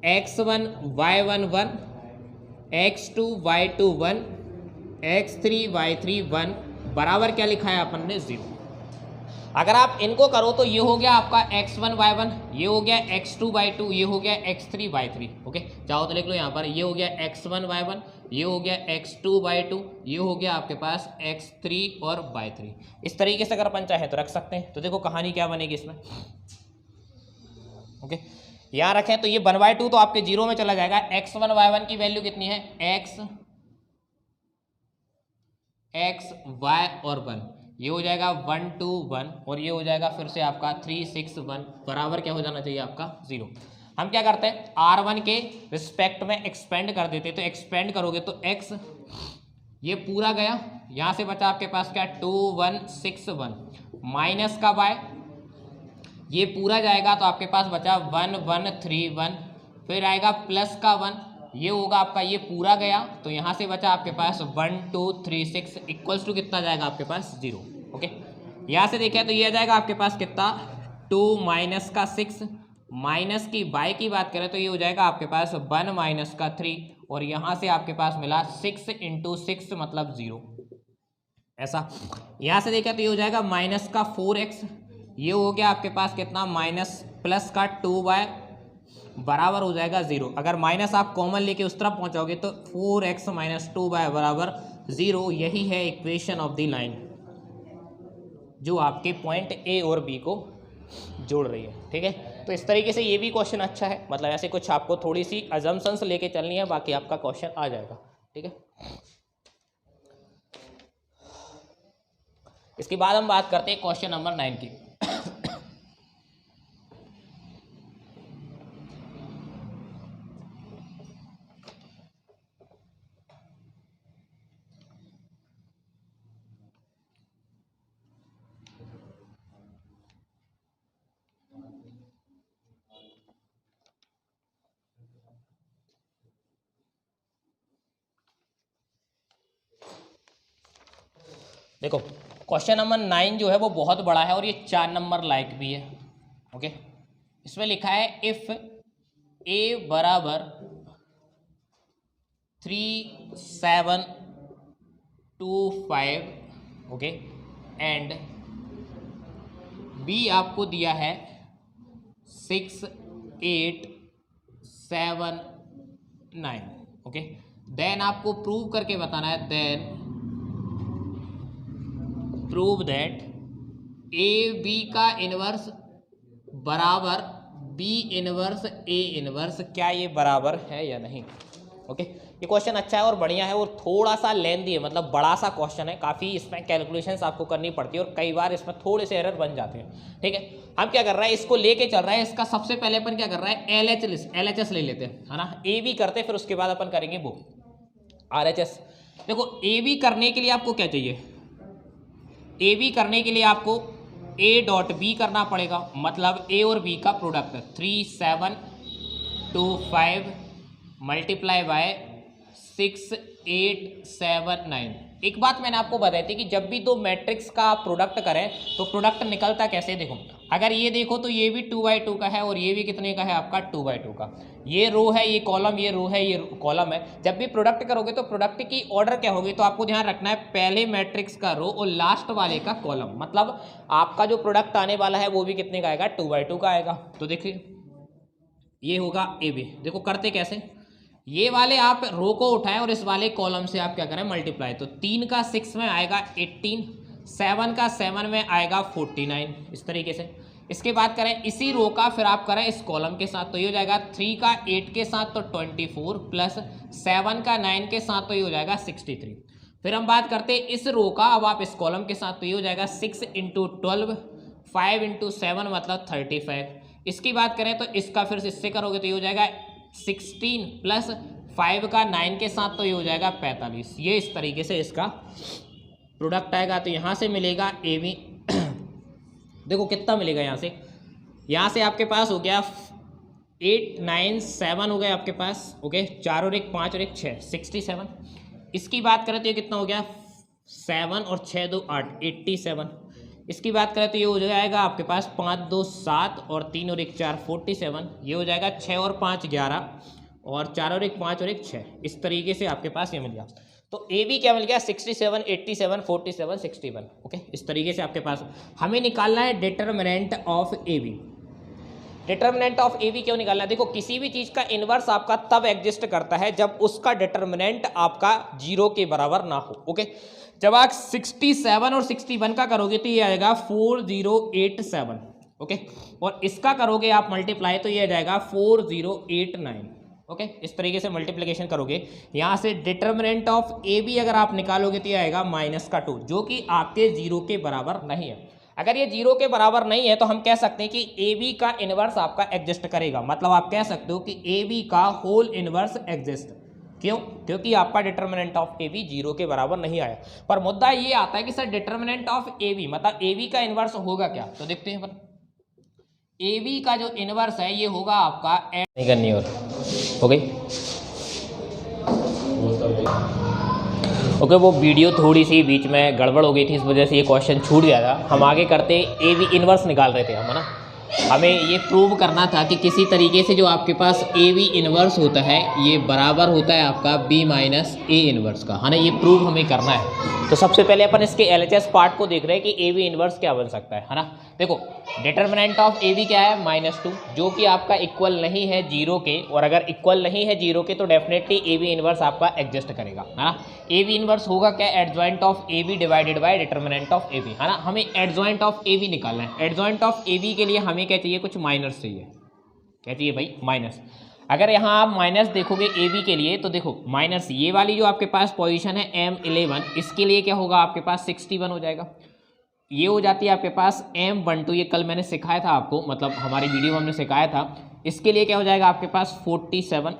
x1 y1 1 x2 y2 1 x3 y3 1 बराबर क्या लिखा है अपन ने 0। अगर आप इनको करो तो ये हो गया आपका x1 y1, ये हो गया x2 y2, ये हो गया x3 y3। ओके, चाहो तो लिख लो यहाँ पर, ये हो गया x1 y1, ये हो गया x2 y2, ये हो गया आपके पास x3 और y3। इस तरीके से अगर अपन चाहें तो रख सकते हैं। तो देखो कहानी क्या बनेगी इसमें। ओके, यहाँ रखें तो ये 1/2 तो आपके 0 में चला जाएगा। x1 y1 की वैल्यू कितनी है, x y और 1, ये हो जाएगा 1 2 1, और ये हो जाएगा फिर से आपका 3 6 1 बराबर क्या हो जाना चाहिए आपका 0। हम क्या करते हैं, R1 के रिस्पेक्ट में एक्सपेंड कर देते, तो एक्सपेंड करोगे तो x ये पूरा गया, यहाँ से बचा आपके पास क्या 2 1 6 1 माइनस का y, ये पूरा जाएगा तो आपके पास बचा 1 1 3 1, फिर आएगा प्लस का 1, ये होगा आपका, ये पूरा गया तो यहाँ से बचा आपके पास 1 2 3 6 इक्वल्स टू कितना जाएगा आपके पास 0। ओके, यहाँ से देखें तो ये आ जाएगा आपके पास कितना 2 माइनस का 6 माइनस की बाय की बात करें तो ये हो जाएगा आपके पास 1 माइनस का 3 और यहाँ से आपके पास मिला 6 इंटू 6 मतलब 0 ऐसा। यहाँ से देखें तो ये हो जाएगा माइनस का 4x ये हो गया आपके पास कितना माइनस प्लस का 2y बराबर हो जाएगा 0। अगर माइनस आप कॉमन लेके उस तरफ पहुँचाओगे तो 4x माइनस 2y बराबर 0। यही है इक्वेशन ऑफ द लाइन जो आपके पॉइंट ए और बी को जोड़ रही है। ठीक है, तो इस तरीके से ये भी क्वेश्चन अच्छा है, मतलब ऐसे कुछ आपको थोड़ी सी अजम्पशंस लेके चलनी है, बाकी आपका क्वेश्चन आ जाएगा। ठीक है, इसके बाद हम बात करते हैं क्वेश्चन नंबर 9 की। देखो क्वेश्चन नंबर 9 जो है वो बहुत बड़ा है और ये 4 नंबर लायक भी है। ओके, इसमें लिखा है इफ ए बराबर 3 7 2 5 ओके एंड बी आपको दिया है 6 8 7 9 ओके, देन आपको प्रूव करके बताना है, then prove that A B का इनवर्स बराबर बी इनवर्स ए इनवर्स, क्या ये बराबर है या नहीं। ओके, ये क्वेश्चन अच्छा है और बढ़िया है और थोड़ा सा लेंथी है, मतलब बड़ा सा क्वेश्चन है, काफ़ी इसमें कैलकुलेशंस आपको करनी पड़ती है और कई बार इसमें थोड़े से एरर बन जाते हैं। ठीक है, हम क्या कर रहा है, इसको लेके चल रहा है, इसका सबसे पहले अपन क्या कर रहा है LHS ले लेते हैं, है ना। ए बी करते फिर उसके बाद अपन करेंगे वो RHS। देखो ए बी करने के लिए आपको क्या चाहिए, ए बी करने के लिए आपको ए डॉट बी करना पड़ेगा, मतलब ए और बी का प्रोडक्ट 3 7 2 5 मल्टीप्लाई बाय 6 8 7 9। एक बात मैंने आपको बताई थी कि जब भी दो मैट्रिक्स का आप प्रोडक्ट करें तो प्रोडक्ट निकलता कैसे। देखो अगर ये देखो तो ये भी 2/2 का है और ये भी कितने का है आपका 2/2 का। ये रो है, ये कॉलम, ये रो है, ये कॉलम है। जब भी प्रोडक्ट करोगे तो प्रोडक्ट की ऑर्डर क्या होगी, तो आपको ध्यान रखना है पहले मैट्रिक्स का रो और लास्ट वाले का कॉलम, मतलब आपका जो प्रोडक्ट आने वाला है वो भी कितने का आएगा 2/2 का आएगा। तो देखिए ये होगा ए बी। देखो करते कैसे, ये वाले आप रो को उठाएं और इस वाले कॉलम से आप क्या करें मल्टीप्लाई, तो 3 का 6 में आएगा 18, 7 का 7 में आएगा 49, इस तरीके से। इसके बाद करें इसी रो का फिर आप करें इस कॉलम के साथ, तो ये हो जाएगा 3 का 8 के साथ तो 24 प्लस 7 का 9 के साथ तो ये हो जाएगा 63। फिर हम बात करते हैं इस रो का, अब आप इस कॉलम के साथ, तो ये हो जाएगा 6 इंटू 12 5 इंटू 7 मतलब 35। इसकी बात करें तो इसका फिर इससे करोगे तो ये हो जाएगा 16 प्लस 5 का 9 के साथ तो ये हो जाएगा 45। ये इस तरीके से इसका प्रोडक्ट आएगा। तो यहाँ से मिलेगा ए बी देखो कितना मिलेगा, यहाँ से आपके पास हो गया 8 9 7 हो गया आपके पास। ओके, 4 और 1 5 और 1 6 67। इसकी बात करें तो ये कितना हो गया 7 और 6 2 8 87। इसकी बात करें तो ये हो जाएगा आपके पास 5 2 7 और 3 और 1 4 47। ये हो जाएगा 6 और 5 11 और 4 और 1 5 और 1 6। इस तरीके से आपके पास ये मिल गया। तो ए बी क्या मिल गया 67 87 47 61। ओके, इस तरीके से आपके पास हमें निकालना है determinant of A B. Determinant of A B क्यों निकालना है, देखो किसी भी चीज़ का इन्वर्स आपका तब एग्जिस्ट करता है जब उसका डिटर्मिनेंट आपका 0 के बराबर ना हो। ओके, जब आप 67 और 61 का करोगे तो ये आएगा 4087। ओके, और इसका करोगे आप मल्टीप्लाई तो ये आ जाएगा 4089। ओके, इस तरीके से मल्टीप्लिकेशन करोगे, यहाँ से डिटर्मिनेंट ऑफ ए बी अगर आप निकालोगे तो ये आएगा -2, जो कि आपके 0 के बराबर नहीं है। अगर ये 0 के बराबर नहीं है तो हम कह सकते हैं कि ए बी का इनवर्स आपका एग्जिस्ट करेगा, मतलब आप कह सकते हो कि ए बी का होल इनवर्स एग्जिस्ट। क्यों, क्योंकि आपका डिटर्मिनेंट ऑफ ए बी 0 के बराबर नहीं आया। पर मुद्दा ये आता है कि sir determinant of A B मतलब ए बी का इनवर्स होगा क्या, तो देखते हैं। ए बी का जो इनवर्स है ये होगा आपका नहीं करनी और हो गई। ओके, वो वीडियो थोड़ी सी बीच में गड़बड़ हो गई थी, इस वजह से ये क्वेश्चन छूट गया था। हम आगे करते ए बी इनवर्स निकाल रहे थे हम, है ना। हमें ये प्रूव करना था कि किसी तरीके से जो आपके पास ए बी इनवर्स होता है ये बराबर होता है आपका बी माइनस ए इनवर्स का, है ना। ये प्रूव हमें करना है। तो सबसे पहले अपन इसके LHS पार्ट को देख रहे हैं कि ए बी इनवर्स क्या बन सकता है ना। देखो डिटर्मिनेंट ऑफ ए बी क्या है, -2, जो कि आपका इक्वल नहीं है 0 के, और अगर इक्वल नहीं है 0 के तो डेफिनेटली ए बी इनवर्स आपका एग्जिस्ट करेगा, है ना। ए बी इनवर्स होगा क्या, adjoint of A B divided by determinant of A B, है ना। हमें एडजॉइंट ऑफ ए बी निकालना है। एडजॉइंट ऑफ ए बी के लिए हमें क्या चाहिए, कुछ माइनस चाहिए। क्या चाहिए भाई, माइनस। अगर यहाँ आप माइनस देखोगे ए बी के लिए तो देखो माइनस ये वाली जो आपके पास पोजीशन है M11, इसके लिए क्या होगा आपके पास 61 हो जाएगा। ये हो जाती है आपके पास M12, ये कल मैंने सिखाया था आपको, मतलब हमारी वीडियो में हमने सिखाया था। इसके लिए क्या हो जाएगा आपके पास 47।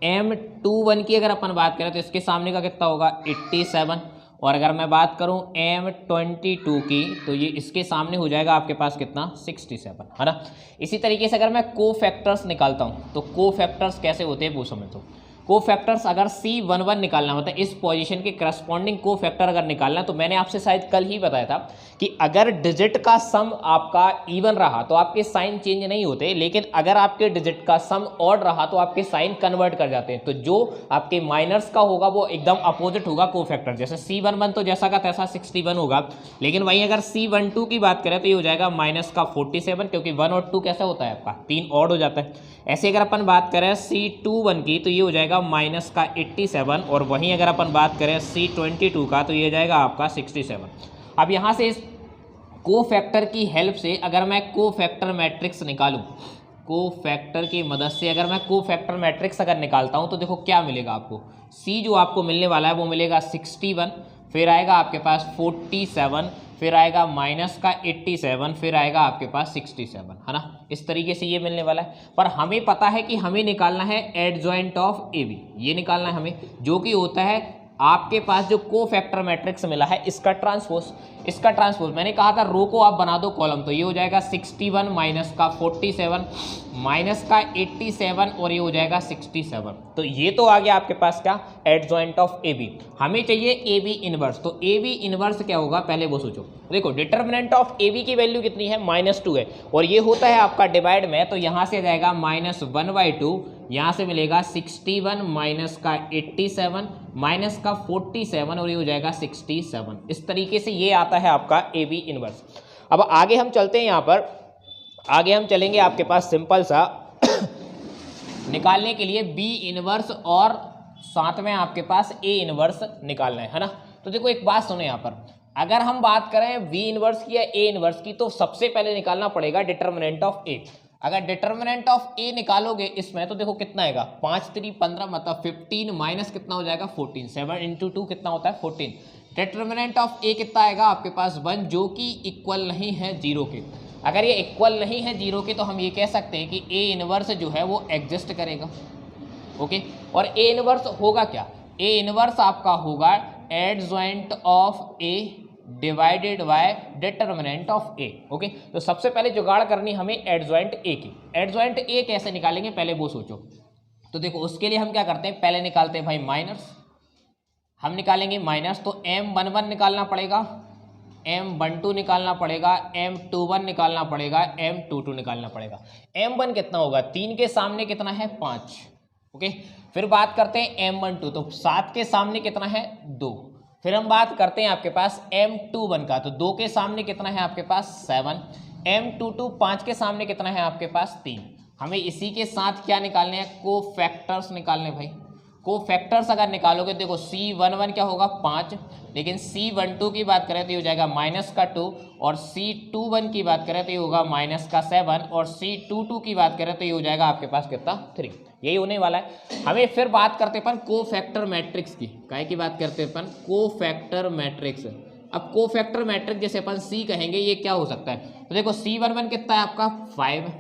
M21 की अगर अपन बात करें तो इसके सामने का कितना होगा 87, और अगर मैं बात करूं M22 की तो ये इसके सामने हो जाएगा आपके पास कितना 67, है ना। इसी तरीके से अगर मैं को फैक्टर्स निकालता हूं तो को फैक्टर्स कैसे होते हैं वो समझ लो। को फैक्टर्स अगर C11 निकालना होता है, इस पोजीशन के करस्पॉन्डिंग को फैक्टर अगर निकालना, तो मैंने आपसे शायद कल ही बताया था कि अगर डिजिट का सम आपका इवन रहा तो आपके साइन चेंज नहीं होते, लेकिन अगर आपके डिजिट का सम ऑड रहा तो आपके साइन कन्वर्ट कर जाते हैं। तो जो आपके माइनर्स का होगा वो एकदम अपोजिट होगा को फैक्टर। जैसे C11 तो जैसा का तैसा 61 होगा, लेकिन वहीं अगर C12 की बात करें तो ये हो जाएगा माइनस का 47, क्योंकि 1 और 2 कैसा होता है आपका 3 ऑड हो जाता है। ऐसे अगर अपन बात करें C21 की तो ये हो जाएगा माइनस का 87, और वहीं अगर अपन बात करें C22 का तो ये जाएगा आपका 67। अब यहाँ से इस को फैक्टर की हेल्प से अगर मैं को फैक्टर मैट्रिक्स निकालूं, को फैक्टर की मदद से अगर मैं को फैक्टर मैट्रिक्स अगर निकालता हूं तो देखो क्या मिलेगा आपको। C जो आपको मिलने वाला है वो मिलेगा 61, फिर आएगा आपके पास 47, फिर आएगा माइनस का 87, फिर आएगा आपके पास 67, है ना। इस तरीके से ये मिलने वाला है। पर हमें पता है कि हमें निकालना है एडजॉइंट ऑफ ए बी, ये निकालना है हमें, जो कि होता है आपके पास जो को फैक्टर मैट्रिक्स मिला है इसका ट्रांसपोज। इसका ट्रांसपोज मैंने कहा था रो को आप बना दो कॉलम, तो ये हो जाएगा 61 माइनस का 47 माइनस का 87, और ये हो जाएगा 67। तो ये तो आ गया आपके पास क्या, एडजॉइंट ऑफ ए बी। हमें चाहिए ए बी इनवर्स, तो ए बी इनवर्स क्या होगा पहले वो सोचो। देखो डिटर्मिनेंट ऑफ ए बी की वैल्यू कितनी है, -2 है, और ये होता है आपका डिवाइड में, तो यहाँ से आ जाएगा -1/2, यहाँ से मिलेगा 61 माइनस का 87 माइनस का 47, और ये हो जाएगा 67। इस तरीके से ये आता है आपका ए बी इनवर्स। अब आगे हम चलते हैं, यहाँ पर आगे हम चलेंगे आपके पास सिंपल सा निकालने के लिए बी इनवर्स और साथ में आपके पास ए इनवर्स निकालना है ना। तो देखो एक बात सुनो, यहाँ पर अगर हम बात करें बी इनवर्स की या ए इनवर्स की तो सबसे पहले निकालना पड़ेगा डिटर्मिनेंट ऑफ ए। अगर डिटर्मिनेंट ऑफ ए निकालोगे इसमें तो देखो कितना आएगा, 5 3 15 मतलब 15 माइनस कितना हो जाएगा 14, 7 × 2 कितना होता है 14। डिटर्मिनेंट ऑफ ए कितना आएगा आपके पास 1, जो कि इक्वल नहीं है 0 के। अगर ये इक्वल नहीं है 0 के तो हम ये कह सकते हैं कि ए इनवर्स जो है वो एग्जिस्ट करेगा। ओके, और ए इनवर्स होगा क्या, ए इनवर्स आपका होगा adjoint of A divided by determinant of A. Okay, तो सबसे पहले जुगाड़ करनी हमें एडजॉइंट ए की। एडजॉइंट ए कैसे निकालेंगे पहले वो सोचो। तो देखो उसके लिए हम क्या करते हैं, पहले निकालते हैं भाई माइनस, हम निकालेंगे माइनस, तो M11 निकालना पड़ेगा, M12 निकालना पड़ेगा, M21 निकालना पड़ेगा, M22 निकालना पड़ेगा। M1 कितना होगा, 3 के सामने कितना है 5। ओके, फिर बात करते हैं M12, तो 7 के सामने कितना है 2। फिर हम बात करते हैं आपके पास M21 का, तो 2 के सामने कितना है आपके पास 7। M22 5 के सामने कितना है आपके पास 3। हमें इसी के साथ क्या निकालने हैं, को फैक्टर्स निकालने भाई। को फैक्टर्स अगर निकालोगे देखो C11 क्या होगा 5, लेकिन C12 की बात करें तो ये हो जाएगा माइनस का 2, और C21 की बात करें तो ये होगा माइनस का 7, और C22 की बात करें तो ये हो जाएगा आपके पास कितना 3। यही होने वाला है। हमें फिर बात करते अपन को फैक्टर मैट्रिक्स की, काहे की बात करते हैं अपन, को फैक्टर मैट्रिक्स। अब को फैक्टर मैट्रिक्स जैसे अपन C कहेंगे ये क्या हो सकता है, तो देखो C11 कितना है आपका 5,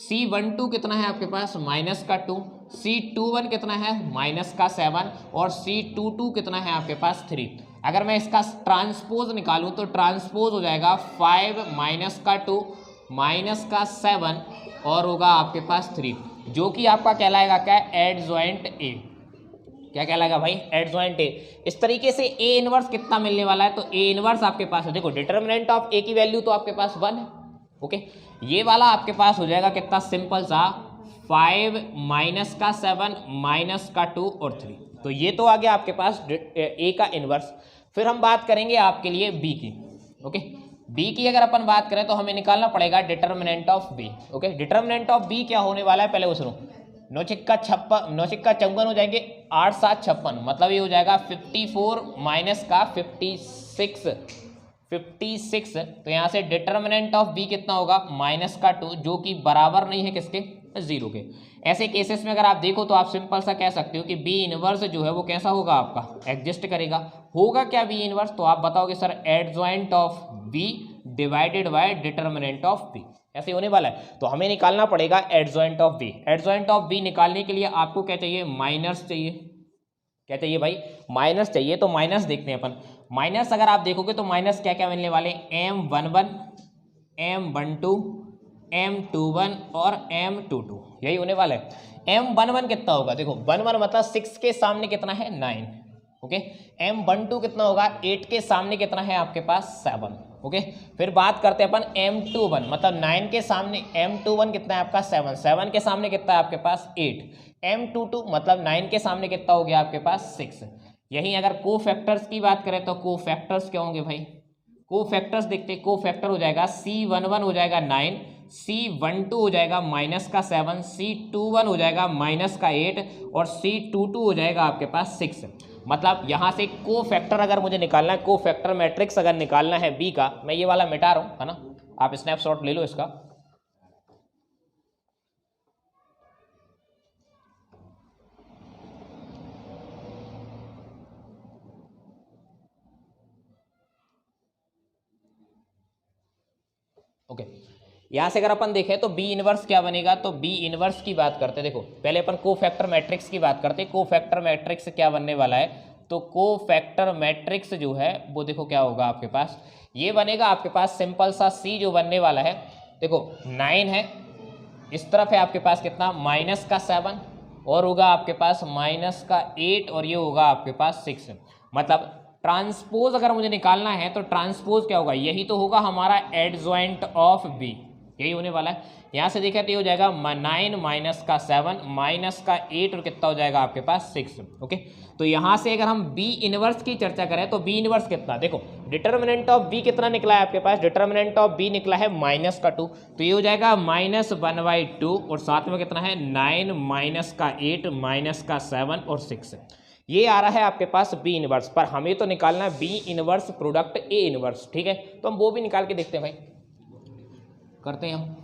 C12 कितना है आपके पास माइनस का 2, C21 कितना है माइनस का 7, और C22 कितना है आपके पास 3। अगर मैं इसका ट्रांसपोज निकालूं तो ट्रांसपोज हो जाएगा 5 माइनस का 2 माइनस का 7 और होगा आपके पास 3, जो कि आपका कहलाएगा क्या, एडजॉइंट ए। क्या कहलाएगा भाई, एडजॉइंट ए। इस तरीके से ए इनवर्स कितना मिलने वाला है, तो ए इनवर्स आपके पास है, देखो डिटर्मिनेंट ऑफ ए की वैल्यू तो आपके पास 1 है, ओके। ये वाला आपके पास हो जाएगा कितना, सिंपल सा 5 माइनस का 7 माइनस का 2 और 3, तो ये तो आ गया आपके पास ए का इनवर्स। फिर हम बात करेंगे आपके लिए बी की, ओके। बी की अगर अपन बात करें तो हमें निकालना पड़ेगा determinant of B, okay. Determinant of B क्या होने वाला है, पहले वो सुनो, 9 छिक्का 54 हो जाएंगे, 8 7 56, मतलब ये हो जाएगा 54 माइनस का 56, तो यहाँ से डिटर्मिनेंट ऑफ बी कितना होगा, -2, जो कि बराबर नहीं है किसके, 0 के। ऐसे केसेस में अगर आप देखो तो आप सिंपल सा कह सकते हो कि बी इनवर्स जो है वो कैसा होगा आपका, एग्जिस्ट करेगा। होगा क्या बी इनवर्स, तो आप बताओगे sir adjoint of B divided by determinant of B, ऐसे होने वाला है। तो हमें निकालना पड़ेगा adjoint of B. Adjoint of B निकालने के लिए आपको क्या चाहिए, माइनस चाहिए। क्या चाहिए भाई, माइनस चाहिए। तो माइनस देखते हैं अपन। माइनस अगर आप देखोगे तो माइनस क्या क्या मिलने वाले, M11, M12, M21 और M22, यही होने वाला है। M11 कितना होगा, देखो 11 मतलब 6 के सामने कितना है, 9, ओके। M12 कितना होगा, 8 के सामने कितना है आपके पास, 7, ओके। फिर बात करते हैं अपन M21, मतलब 9 के सामने M21 कितना है आपका, 7, 7 के सामने कितना है आपके पास, 8। M22 मतलब 9 के सामने कितना हो गया आपके पास, 6। यही अगर को फैक्टर्स की बात करें तो को फैक्टर्स क्या होंगे भाई, को फैक्टर्स देखते, को फैक्टर हो जाएगा C11 हो जाएगा 9, C12 हो जाएगा -7, C21 हो जाएगा -8 और C22 हो जाएगा आपके पास 6। मतलब यहाँ से को फैक्टर अगर मुझे निकालना है, को फैक्टर मैट्रिक्स अगर निकालना है बी का, मैं ये वाला मिटा रहा हूँ, है ना, आप स्नैपशॉट ले लो इसका। ओके, यहाँ से अगर अपन देखें तो बी इनवर्स क्या बनेगा, तो बी इनवर्स की बात करते हैं। देखो पहले अपन को फैक्टर मैट्रिक्स की बात करते हैं। को फैक्टर मैट्रिक्स क्या बनने वाला है, तो को फैक्टर मैट्रिक्स जो है वो देखो क्या होगा आपके पास, ये बनेगा आपके पास सिंपल सा सी जो बनने वाला है, देखो 9 है, इस तरफ है आपके पास कितना, -7 और होगा आपके पास -8 और ये होगा आपके पास 6। मतलब ट्रांसपोज अगर मुझे निकालना है तो ट्रांसपोज क्या होगा, यही तो होगा हमारा एडजॉइंट ऑफ बी, यही होने वाला है। यहाँ से देखा तो ये हो जाएगा 9 -7 -8 और कितना हो जाएगा आपके पास 6, ओके। तो यहाँ से अगर हम बी इनवर्स की चर्चा करें तो बी इनवर्स कितना, देखो डिटर्मिनेंट ऑफ बी कितना निकला है आपके पास, डिटर्मिनेंट ऑफ बी निकला है -2, तो ये हो जाएगा -1/2 और साथ में कितना है 9 -8 -7 और 6, ये आ रहा है आपके पास बी इनवर्स। पर हमें तो निकालना है B inverse product A inverse, ठीक है। तो हम वो भी निकाल के देखते हैं भाई, करते हैं हम।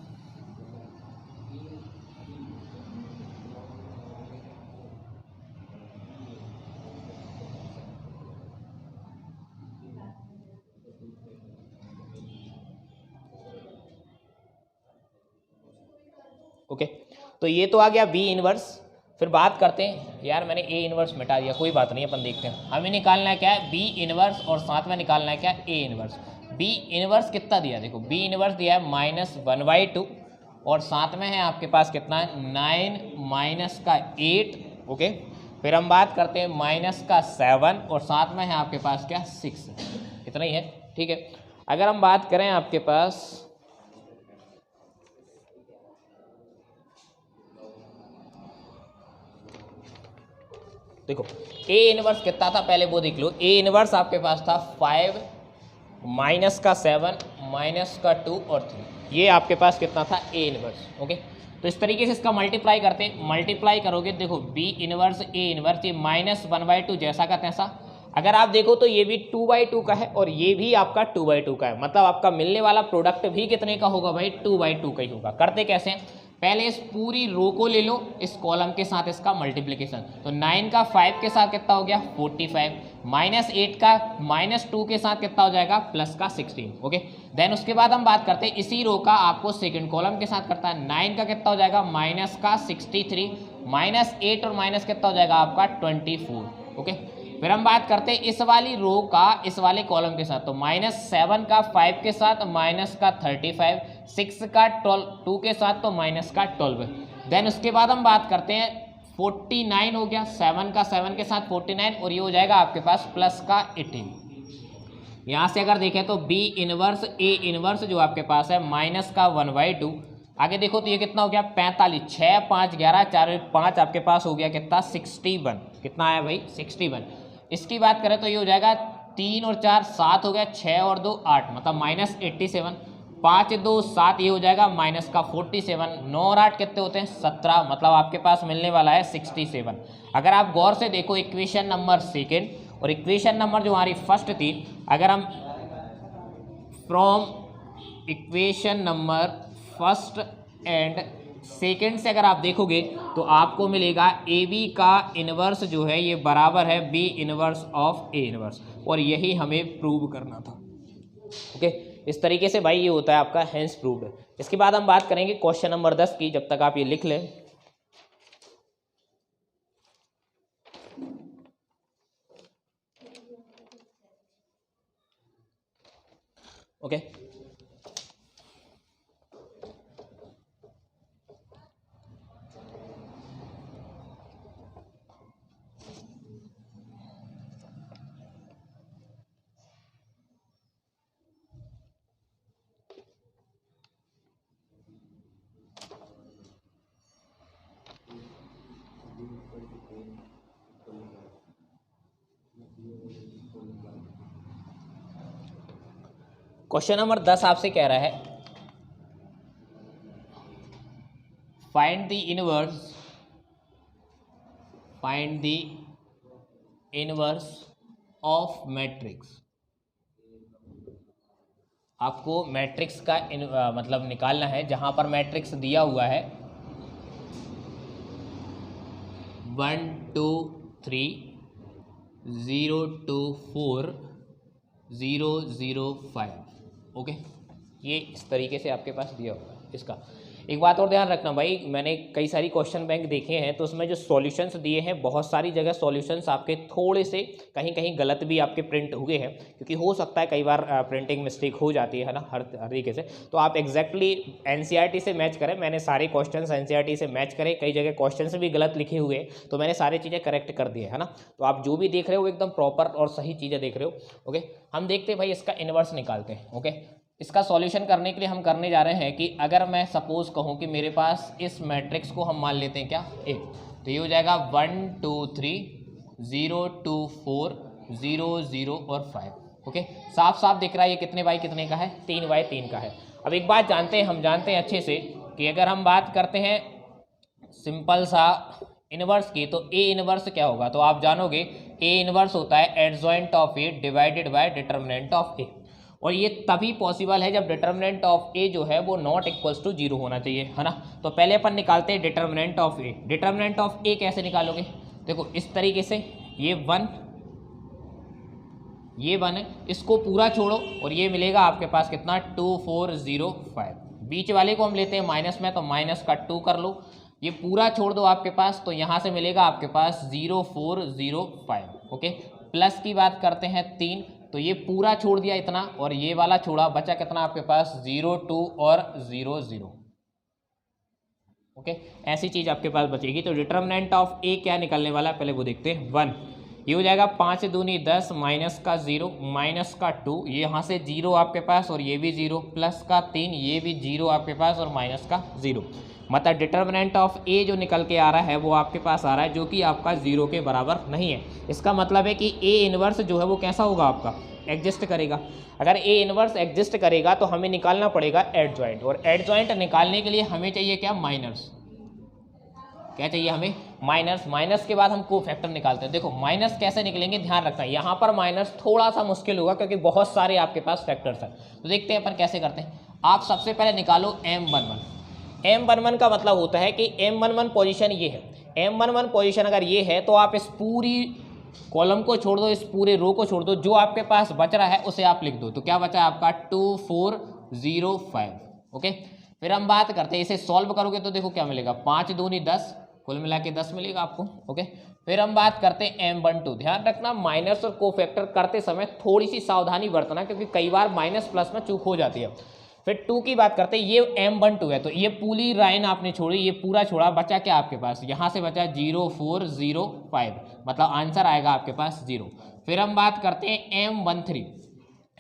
ओके, तो ये तो आ गया बी इनवर्स। फिर बात करते हैं, यार मैंने ए इनवर्स मिटा दिया, कोई बात नहीं, अपन देखते हैं। हमें निकालना है क्या है, बी इनवर्स और साथ में निकालना है क्या, ए इनवर्स। बी इनवर्स कितना दिया, देखो बी इनवर्स दिया है -1/2 और साथ में है आपके पास कितना है 9 -8, ओके। फिर हम बात करते हैं -7 और साथ में है आपके पास क्या 6, इतना ही है, ठीक है। अगर हम बात करें आपके पास देखो ए इनवर्स कितना था पहले वो देख लो। ए इनवर्स आपके पास था 5 -7 -2 और 3, ये आपके पास कितना था ए इनवर्स, ओके। तो इस तरीके से इसका मल्टीप्लाई करते हैं, मल्टीप्लाई करोगे देखो बी इनवर्स ए इनवर्स, ये -1/2 जैसा का तैसा। अगर आप देखो तो ये भी 2/2 का है और ये भी आपका 2/2 का है, मतलब आपका मिलने वाला प्रोडक्ट भी कितने का होगा भाई, 2/2 का ही होगा। करते कैसे हैं, पहले इस पूरी रो को ले लो, इस कॉलम के साथ इसका मल्टीप्लिकेशन, तो 9 का 5 के साथ कितना हो गया 45, -8 का -2 के साथ कितना हो जाएगा प्लस का 16, ओके। देन उसके बाद हम बात करते हैं इसी रो का, आपको सेकंड कॉलम के साथ करता है, 9 का कितना हो जाएगा -63, -8 और माइनस कितना हो जाएगा आपका 24, ओके। फिर हम बात करते हैं इस वाली रो का इस वाले कॉलम के साथ, तो -7 का 5 के साथ माइनस का 35, 6 का 2 के साथ तो माइनस का 12। देन उसके बाद हम बात करते हैं 49 हो गया, 7 का 7 के साथ 49, और ये हो जाएगा आपके पास प्लस का 18। यहाँ से अगर देखें तो बी इनवर्स ए इनवर्स जो आपके पास है माइनस का 1/2। आगे देखो तो ये कितना हो गया 45, 6 5 11 4 5 आपके पास हो गया कितना 61। कितना आया भाई 61। इसकी बात करें तो ये हो जाएगा 3 और 4 7 हो गया, 6 और 2 8 मतलब माइनस 87, 5 2 7 ये हो जाएगा माइनस का 47, 9 और 8 कितने होते हैं 17 मतलब आपके पास मिलने वाला है 67। अगर आप गौर से देखो इक्वेशन नंबर सेकेंड और इक्वेशन नंबर जो हमारी फर्स्ट थी, अगर हम from equation number first and second से अगर आप देखोगे तो आपको मिलेगा ए बी का इन्वर्स जो है ये बराबर है B inverse of A inverse, और यही हमें प्रूव करना था। ओके, इस तरीके से भाई ये होता है आपका हेंस प्रूव्ड। इसके बाद हम बात करेंगे क्वेश्चन नंबर 10 की, जब तक आप ये लिख लें। ओके, क्वेश्चन नंबर 10 आपसे कह रहा है find the inverse of matrix. आपको मैट्रिक्स का मतलब निकालना है, जहां पर मैट्रिक्स दिया हुआ है 1 2 3 0 2 4 0 0 5। ओके, ये इस तरीके से आपके पास दिया होगा। इसका एक बात और ध्यान रखना भाई, मैंने कई सारी क्वेश्चन बैंक देखे हैं तो उसमें जो सॉल्यूशंस दिए हैं बहुत सारी जगह सॉल्यूशंस आपके थोड़े से कहीं कहीं गलत भी आपके प्रिंट हुए हैं, क्योंकि हो सकता है कई बार प्रिंटिंग मिस्टेक हो जाती है ना हर तरीके से। तो आप एग्जैक्टली एनसीईआरटी से मैच करें, मैंने सारे क्वेश्चन एनसीईआरटी से मैच करे, कई जगह क्वेश्चन भी गलत लिखे हुए तो मैंने सारी चीज़ें करेक्ट कर दी है ना। तो आप जो भी देख रहे हो एकदम प्रॉपर और सही चीज़ें देख रहे हो। ओके, हम देखते हैं भाई इसका इन्वर्स निकालते हैं। ओके, इसका सॉल्यूशन करने के लिए हम करने जा रहे हैं कि अगर मैं सपोज कहूँ कि मेरे पास इस मैट्रिक्स को हम मान लेते हैं क्या ए, तो ये हो जाएगा 1 2 3 0 2 4 0 0 और 5। ओके, साफ साफ दिख रहा है ये कितने बाई कितने का है 3 बाई 3 का है। अब एक बात हम जानते हैं अच्छे से कि अगर हम बात करते हैं सिंपल सा इनवर्स की, तो ए इनवर्स क्या होगा, तो आप जानोगे ए इनवर्स होता है adjoint of A divided by determinant of A, और ये तभी पॉसिबल है जब डिटर्मिनेंट ऑफ ए जो है वो नॉट इक्वल्स टू 0 होना चाहिए, है ना। तो पहले अपन निकालते हैं determinant of A. Determinant of A कैसे निकालोगे, देखो इस तरीके से, ये 1 है, इसको पूरा छोड़ो और ये मिलेगा आपके पास कितना 2 4 0 5। बीच वाले को हम लेते हैं माइनस में, तो माइनस का 2 कर लो, ये पूरा छोड़ दो आपके पास, तो यहाँ से मिलेगा आपके पास 0 4 0 5। ओके, प्लस की बात करते हैं 3, तो ये पूरा छोड़ दिया इतना और ये वाला छोड़ा, बचा कितना आपके पास 0 2 और 0 0। ओके, ऐसी चीज आपके पास बचेगी। तो डिटर्मिनेंट ऑफ ए क्या निकलने वाला है पहले वो देखते हैं। 1, ये हो जाएगा 5 दूनी 10 माइनस का 0 माइनस का 2, ये यहाँ से 0 आपके पास और ये भी 0, प्लस का 3, ये भी 0 आपके पास और माइनस का 0। मतलब डिटर्मिनेंट ऑफ ए जो निकल के आ रहा है वो आपके पास आ रहा है जो कि आपका 0 के बराबर नहीं है। इसका मतलब है कि ए इनवर्स जो है वो कैसा होगा आपका एग्जिस्ट करेगा। अगर ए इनवर्स एग्जिस्ट करेगा तो हमें निकालना पड़ेगा एडजॉइंट, और एडजॉइंट निकालने के लिए हमें चाहिए क्या माइनस, क्या चाहिए हमें माइनस। माइनस के बाद हम कोफैक्टर निकालते हैं। देखो माइनस कैसे निकलेंगे ध्यान रखना है, यहाँ पर माइनस थोड़ा सा मुश्किल होगा क्योंकि बहुत सारे आपके पास फैक्टर्स हैं। तो देखते हैं अपन कैसे करते हैं। आप सबसे पहले निकालो M11। M11 का मतलब होता है कि M11 पोजीशन ये है, M11 पोजीशन अगर ये है तो आप इस पूरी कॉलम को छोड़ दो, इस पूरे रो को छोड़ दो, जो आपके पास बच रहा है उसे आप लिख दो। तो क्या बचा है आपका 2 4 0 5। ओके, फिर हम बात करते हैं, इसे सॉल्व करोगे तो देखो क्या मिलेगा 5 दूनी 10, कुल मिला के 10 मिलेगा आपको। ओके, फिर हम बात करते हैं M12। ध्यान रखना माइनस और कोफैक्टर करते समय थोड़ी सी सावधानी बरतना, क्योंकि कई बार माइनस प्लस में चूक हो जाती है। फिर 2 की बात करते हैं, ये M12 है, तो ये पूरी लाइन आपने छोड़ी, ये पूरा छोड़ा, बचा क्या आपके पास, यहाँ से बचा 0405, मतलब आंसर आएगा आपके पास 0। फिर हम बात करते हैं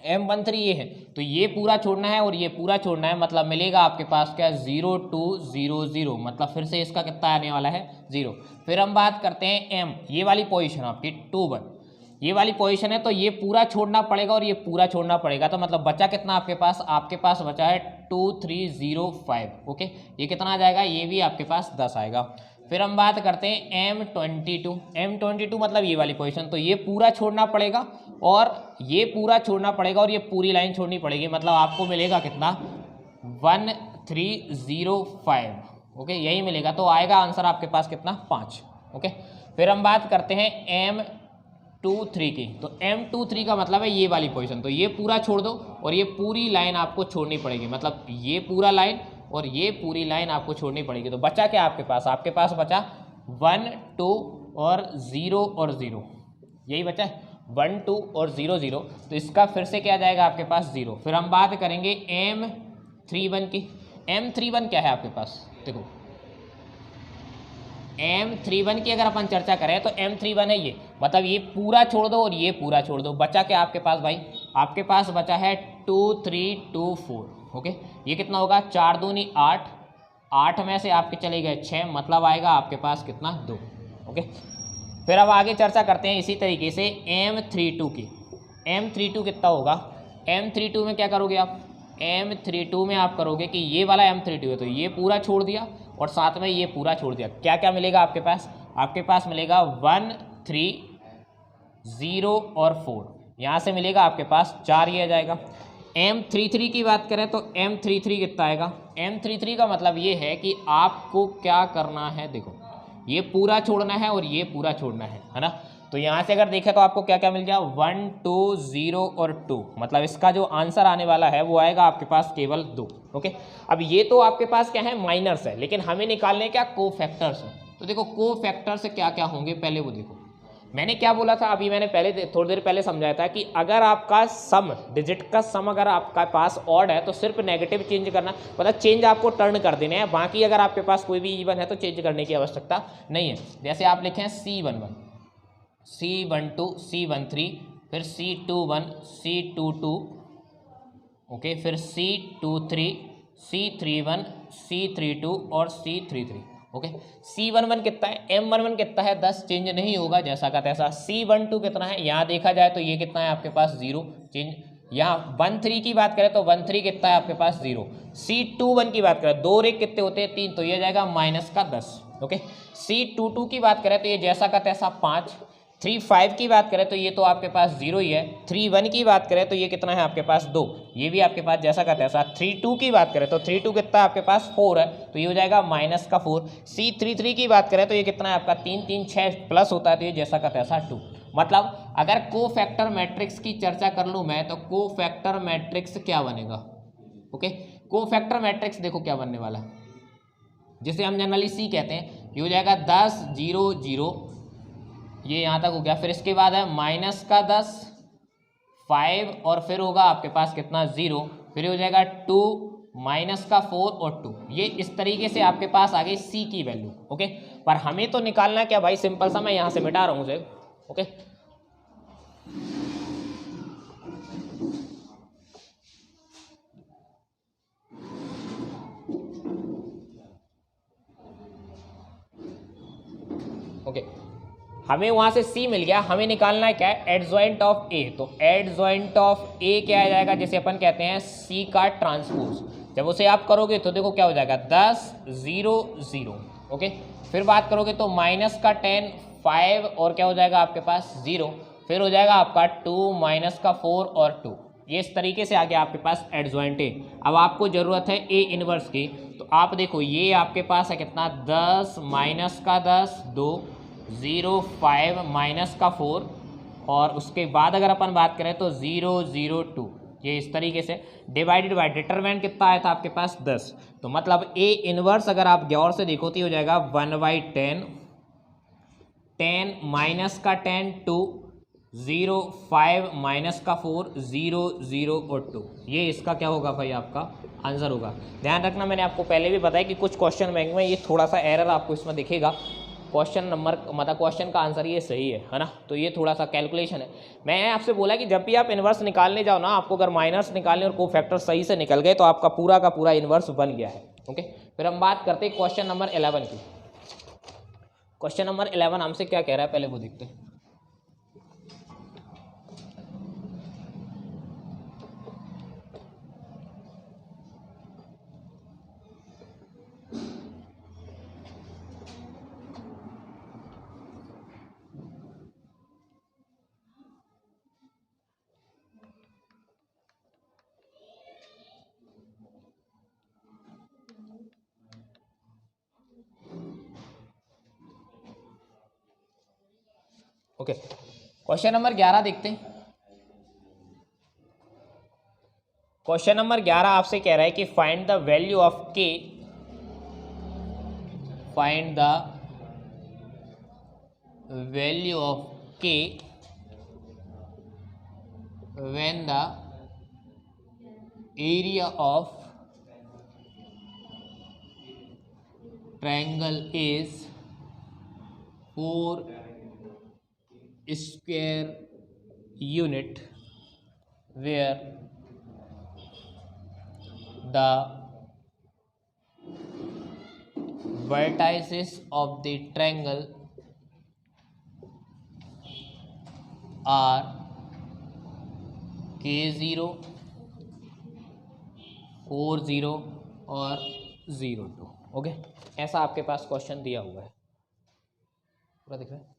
M13 ये है, तो ये पूरा छोड़ना है और ये पूरा छोड़ना है, मतलब मिलेगा आपके पास क्या 0200, मतलब फिर से इसका कितना आने वाला है 0। फिर हम बात करते हैं M, ये वाली पोजीशन आपकी 21, ये वाली पोजीशन है, तो ये पूरा छोड़ना पड़ेगा और ये पूरा छोड़ना पड़ेगा, तो मतलब बचा कितना आपके पास बचा है 2305। ओके, ये कितना आ जाएगा, ये भी आपके पास 10 आएगा। फिर हम बात करते हैं M22 मतलब ये वाली पोजीशन, तो ये पूरा छोड़ना पड़ेगा और ये पूरा छोड़ना पड़ेगा और ये पूरी लाइन छोड़नी पड़ेगी, मतलब आपको मिलेगा कितना 1305। ओके, यही मिलेगा, तो आएगा आंसर आपके पास कितना 5। ओके, फिर हम बात करते हैं M23 की, तो M23 का मतलब है ये वाली पोजीशन, तो ये पूरा छोड़ दो और ये पूरी लाइन आपको छोड़नी पड़ेगी, मतलब ये पूरा लाइन और ये पूरी लाइन आपको छोड़नी पड़ेगी। तो बचा क्या आपके पास बचा 1 2 और 0 और 0, यही बचा 1 2 और 0 0, तो इसका फिर से क्या जाएगा आपके पास 0। फिर हम बात करेंगे M31 की। M31 क्या है आपके पास, देखो M31 की अगर अपन चर्चा करें तो M31 है ये, मतलब ये पूरा छोड़ दो और ये पूरा छोड़ दो, बचा क्या आपके पास भाई, आपके पास बचा है 2324। ओके, ये कितना होगा 4 दूनी 8, 8 में से आपके चले गए 6, मतलब आएगा आपके पास कितना 2। ओके, फिर अब आगे चर्चा करते हैं इसी तरीके से M32 की। M32 कितना होगा, M32 में क्या करोगे आप, M32 में आप करोगे कि ये वाला M32 है, तो ये पूरा छोड़ दिया और साथ में ये पूरा छोड़ दिया, क्या क्या मिलेगा आपके पास मिलेगा 1 3 0 और 4, यहाँ से मिलेगा आपके पास 4, ये आ जाएगा। M33 की बात करें तो M33 कितना आएगा, M33 का मतलब ये है कि आपको क्या करना है, देखो ये पूरा छोड़ना है और ये पूरा छोड़ना है ना, तो यहाँ से अगर देखें तो आपको क्या क्या मिल गया 1 2 0 और 2, मतलब इसका जो आंसर आने वाला है वो आएगा आपके पास केवल 2। ओके, अब ये तो आपके पास क्या है माइनर्स है, लेकिन हमें निकालने क्या कोफैक्टर्स है, तो देखो कोफैक्टर्स क्या क्या होंगे पहले वो देखो। मैंने क्या बोला था अभी, मैंने पहले थोड़ी देर पहले समझाया था कि अगर आपका सम डिजिट का सम अगर आपका पास ऑड है तो सिर्फ नेगेटिव चेंज करना, मतलब चेंज आपको टर्न कर देने हैं, बाकी अगर आपके पास कोई भी इवन है तो चेंज करने की आवश्यकता नहीं है। जैसे आप लिखें C11 C12 C13, फिर C21 C22, ओके, फिर C23 C31 C32 और C33। ओके, C11 कितना है, M11 कितना है 10, चेंज नहीं होगा जैसा का तैसा। C12 कितना है, यहाँ देखा जाए तो ये कितना है आपके पास 0, चेंज। यहाँ 13 की बात करें तो 13 कितना है आपके पास 0। C21 की बात करें 2 रेख कितने होते हैं 3, तो ये जाएगा -10। ओके, C22 की बात करें तो ये जैसा का तैसा 5। 35 की बात करें तो ये तो आपके पास 0 ही है। 31 की बात करें तो ये कितना है आपके पास 2, ये भी आपके पास जैसा का तैसा। 32 की बात करें तो 32 कितना है आपके पास 4 है, तो ये हो जाएगा -4। C33 की बात करें तो ये कितना है आपका 3 3 6 प्लस होता है, तो ये जैसा का तैसा 2। मतलब अगर कोफैक्टर मैट्रिक्स की चर्चा कर लूँ मैं तो कोफैक्टर मैट्रिक्स क्या बनेगा। ओके, कोफैक्टर मैट्रिक्स देखो क्या बनने वाला है, जिसे हम जनरली C कहते हैं। ये हो जाएगा 10 0 0, ये यहाँ तक हो गया। फिर इसके बाद है -10 5 और फिर होगा आपके पास कितना 0, फिर हो जाएगा 2 -4 और 2। ये इस तरीके से आपके पास आ गई C की वैल्यू। ओके, पर हमें तो निकालना क्या भाई, सिंपल सा, मैं यहाँ से मिटा रहा हूँ उसे। ओके, ओके, हमें वहाँ से C मिल गया, हमें निकालना है क्या है एडजॉइंट ऑफ A। तो एडजॉइंट ऑफ A क्या आ जाएगा, जैसे अपन कहते हैं C का ट्रांसपोज। जब उसे आप करोगे तो देखो क्या हो जाएगा 10 0 0। ओके, फिर बात करोगे तो -10 5 और क्या हो जाएगा आपके पास 0, फिर हो जाएगा आपका 2 -4 और 2। ये इस तरीके से आ गया आपके पास एडजॉइंट A। अब आपको ज़रूरत है A इनवर्स की, तो आप देखो ये आपके पास है कितना 10 -10 2 0 5 -4 और उसके बाद अगर अपन बात करें तो 0 0 2। ये इस तरीके से डिवाइडेड बाय डिटरमिनेंट कितना आया था आपके पास 10। तो मतलब A इनवर्स अगर आप गौर से देखो तो हो जाएगा 1/10 10 -10 2 0 5 माइनस का 4 0 0 और 2, ये इसका क्या होगा भाई आपका आंसर होगा। ध्यान रखना मैंने आपको पहले भी बताया कि कुछ क्वेश्चन बैंक में ये थोड़ा सा एरर आपको इसमें दिखेगा, क्वेश्चन नंबर मतलब क्वेश्चन का आंसर ये सही है ना, तो ये थोड़ा सा कैलकुलेशन है। मैंने आपसे बोला कि जब भी आप इन्वर्स निकालने जाओ ना, आपको अगर माइनस निकालने और कोफैक्टर सही से निकल गए तो आपका पूरा का पूरा इन्वर्स बन गया है। ओके, फिर हम बात करते हैं क्वेश्चन नंबर 11 की। क्वेश्चन नंबर 11 हमसे क्या कह रहा है पहले वो देखते हैं। ओके, क्वेश्चन नंबर 11 देखते हैं। क्वेश्चन नंबर 11 आपसे कह रहा है कि फाइंड द वैल्यू ऑफ के, फाइंड द वैल्यू ऑफ के when the area of triangle is 4 square unit where the vertices of the triangle are K0 4 0 और 0 2। ओके, ऐसा आपके पास क्वेश्चन दिया हुआ है, पूरा दिख रहा है।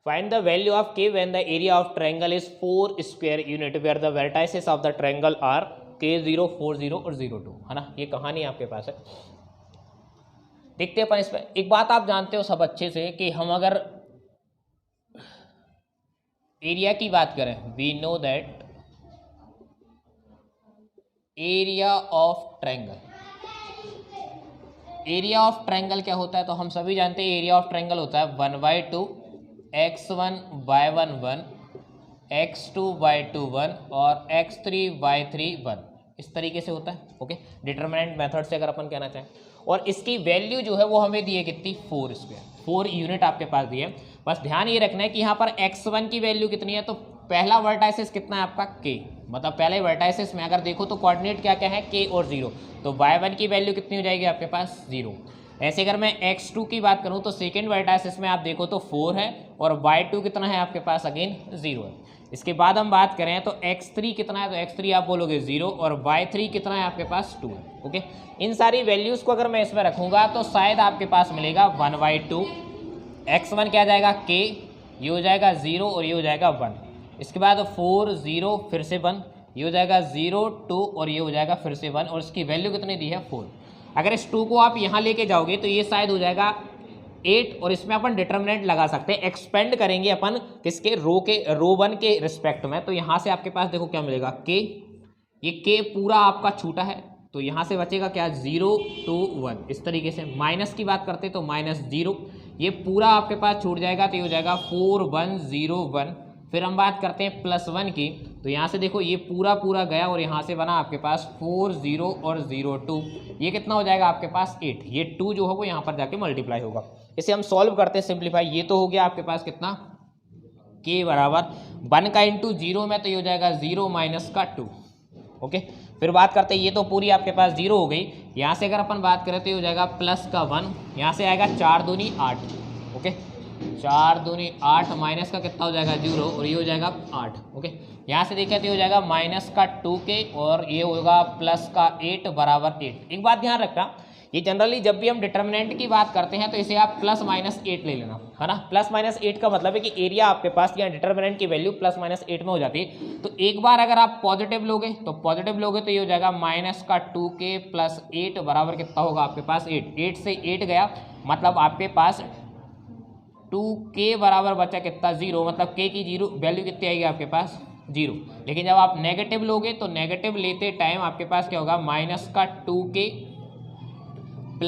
Find the value of K when the area of triangle is 4 square unit where the vertices of the triangle are K0 4 0 और 0 2, है ना। ये कहानी आपके पास है, देखते हैं अपन इस पर। एक बात आप जानते हो सब अच्छे से कि हम अगर एरिया की बात करें, we know that area of triangle, area of triangle क्या होता है तो हम सभी जानते हैं एरिया ऑफ ट्रायंगल होता है 1/2 x1 y1 1 x2 y2 1 और x3 y3 1, इस तरीके से होता है। ओके, डिटरमिनेंट मेथड से अगर अपन कहना चाहें, और इसकी वैल्यू जो है वो हमें दी है कितनी 4 स्क्वायर, 4 यूनिट आपके पास दी है। बस ध्यान ये रखना है कि यहाँ पर x1 की वैल्यू कितनी है, तो पहला वर्टाइसिस कितना है आपका k, मतलब पहले वर्टाइसिस में अगर देखो तो कोऑर्डिनेट क्या क्या है k और 0, तो y1 की वैल्यू कितनी हो जाएगी आपके पास 0। ऐसे अगर मैं x2 की बात करूं तो सेकेंड वर्टाइसिस में आप देखो तो 4 है और y2 कितना है आपके पास अगेन 0 है। इसके बाद हम बात करें तो x3 कितना है, तो x3 आप बोलोगे 0 और y3 कितना है आपके पास 2 है। ओके, इन सारी वैल्यूज़ को अगर मैं इसमें रखूंगा तो शायद आपके पास मिलेगा 1/2, x1 क्या जाएगा k, ये हो जाएगा 0 और ये हो जाएगा 1। इसके बाद 4 0 फिर से 1, ये हो जाएगा 0 2 और ये हो जाएगा फिर से 1, और इसकी वैल्यू कितनी दी है 4। अगर इस 2 को आप यहाँ लेके जाओगे तो ये शायद हो जाएगा 8, और इसमें अपन डिटरमिनेंट लगा सकते हैं, एक्सपेंड करेंगे अपन किसके रो 1 के रिस्पेक्ट में, तो यहाँ से आपके पास देखो क्या मिलेगा k, ये k पूरा आपका छूटा है तो यहाँ से बचेगा क्या 0 2 1, इस तरीके से। माइनस की बात करते तो -0, ये पूरा आपके पास छूट जाएगा तो ये हो जाएगा 4 1 0 1। फिर हम बात करते हैं +1 की, तो यहाँ से देखो ये पूरा गया और यहाँ से बना आपके पास 4 0 और 0 2, ये कितना हो जाएगा आपके पास 8, ये 2 जो है वो यहाँ पर जाके मल्टीप्लाई होगा। इसे हम सॉल्व करते हैं सिंप्लीफाई, ये तो हो गया आपके पास कितना k बराबर 1 का इंटू 0 में, तो ये हो जाएगा 0 माइनस का 2। ओके, फिर बात करते हैं ये तो पूरी आपके पास 0 हो गई, यहाँ से अगर अपन बात करें तो ये हो जाएगा प्लस का 1, यहाँ से आएगा 4 दूनी 8। ओके, 4 दूनी 8 माइनस का कितना हो जाएगा 0 और ये हो जाएगा 8। ओके, यहाँ से देखें तो ये हो जाएगा माइनस का 2k और ये होगा प्लस का 8 बराबर 8। एक बात ध्यान रखना, ये जनरली जब भी हम डिटरमिनेंट की बात करते हैं तो इसे आप +-8 ले लेना, है ना। +-8 का मतलब है कि एरिया आपके पास या डिटरमिनेंट की वैल्यू +-8 में हो जाती है। तो एक बार अगर आप पॉजिटिव लोगे तो ये हो जाएगा -2k + 8 बराबर कितना होगा आपके पास 8। 8 से 8 गया मतलब आपके पास 2k बराबर बचा कितना 0, मतलब k की 0 वैल्यू कितनी आएगी आपके पास 0। लेकिन जब आप नेगेटिव लोगे तो नेगेटिव लेते टाइम आपके पास क्या होगा -2k +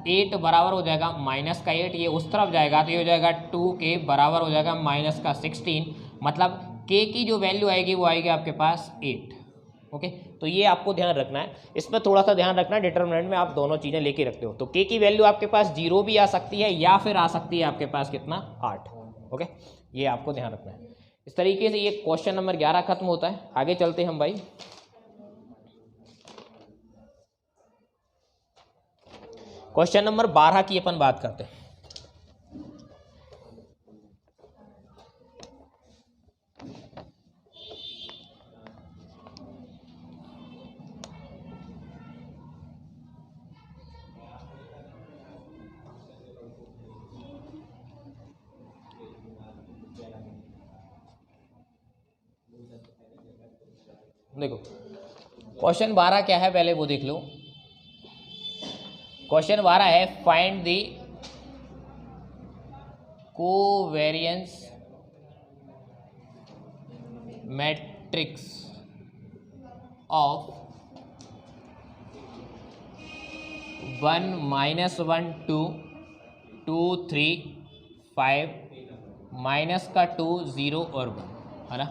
8 बराबर हो जाएगा -8, ये उस तरफ जाएगा तो ये हो जाएगा 2k बराबर हो जाएगा -16 मतलब k की जो वैल्यू आएगी वो आएगी आपके पास 8। ओके, तो ये आपको ध्यान रखना है, इसमें थोड़ा सा ध्यान रखना है, डिटरमिनेंट में आप दोनों चीज़ें लेके रखते हो। तो k की वैल्यू आपके पास 0 भी आ सकती है या फिर आ सकती है आपके पास कितना 8। ओके, ये आपको ध्यान रखना है। इस तरीके से ये क्वेश्चन नंबर 11 खत्म होता है। आगे चलते हैं हम भाई। क्वेश्चन नंबर 12 की अपन बात करते हैं। देखो क्वेश्चन 12 क्या है पहले वो देख लो। क्वेश्चन 12 है find the covariance matrix of 1 -1 2 2 3 5 minus का 2 0 और 1 है ना।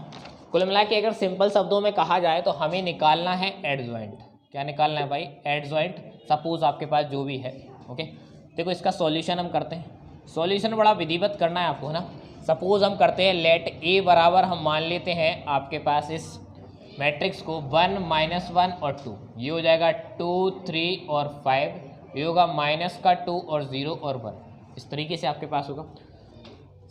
कुल मिला के अगर सिंपल शब्दों में कहा जाए तो हमें निकालना है एडजॉइंट। क्या निकालना है भाई? एडजॉइंट। सपोज आपके पास जो भी है। ओके, देखो इसका सॉल्यूशन हम करते हैं। सॉल्यूशन बड़ा विधिवत करना है आपको, है ना। सपोज हम करते हैं लेट ए बराबर हम मान लेते हैं आपके पास इस मैट्रिक्स को 1 -1 और 2, ये हो जाएगा 2 3 और 5, ये होगा माइनस का 2 और 0 और 1। इस तरीके से आपके पास होगा।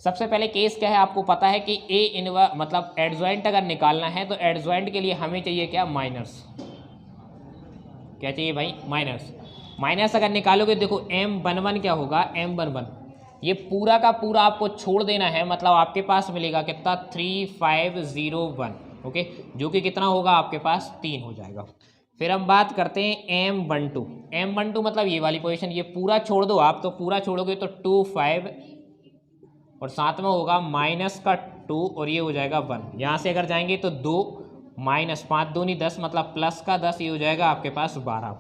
सबसे पहले केस क्या है, आपको पता है कि ए इनवर्स मतलब एडजॉइंट अगर निकालना है तो एडजॉइंट के लिए हमें चाहिए क्या? माइनस। क्या चाहिए भाई? माइनस। माइनस अगर निकालोगे देखो M11 क्या होगा? M11 ये पूरा का पूरा आपको छोड़ देना है, मतलब आपके पास मिलेगा कितना? 3501। ओके, जो कि कितना होगा आपके पास? 3 हो जाएगा। फिर हम बात करते हैं M12। M12 मतलब ये वाली पोजीशन, ये पूरा छोड़ दो आप, तो पूरा छोड़ोगे तो 2 5 और साथ में होगा माइनस का 2 और ये हो जाएगा 1। यहाँ से अगर जाएंगे तो 2 माइनस 5 दूनी 10 मतलब प्लस का 10, ये हो जाएगा आपके पास 12।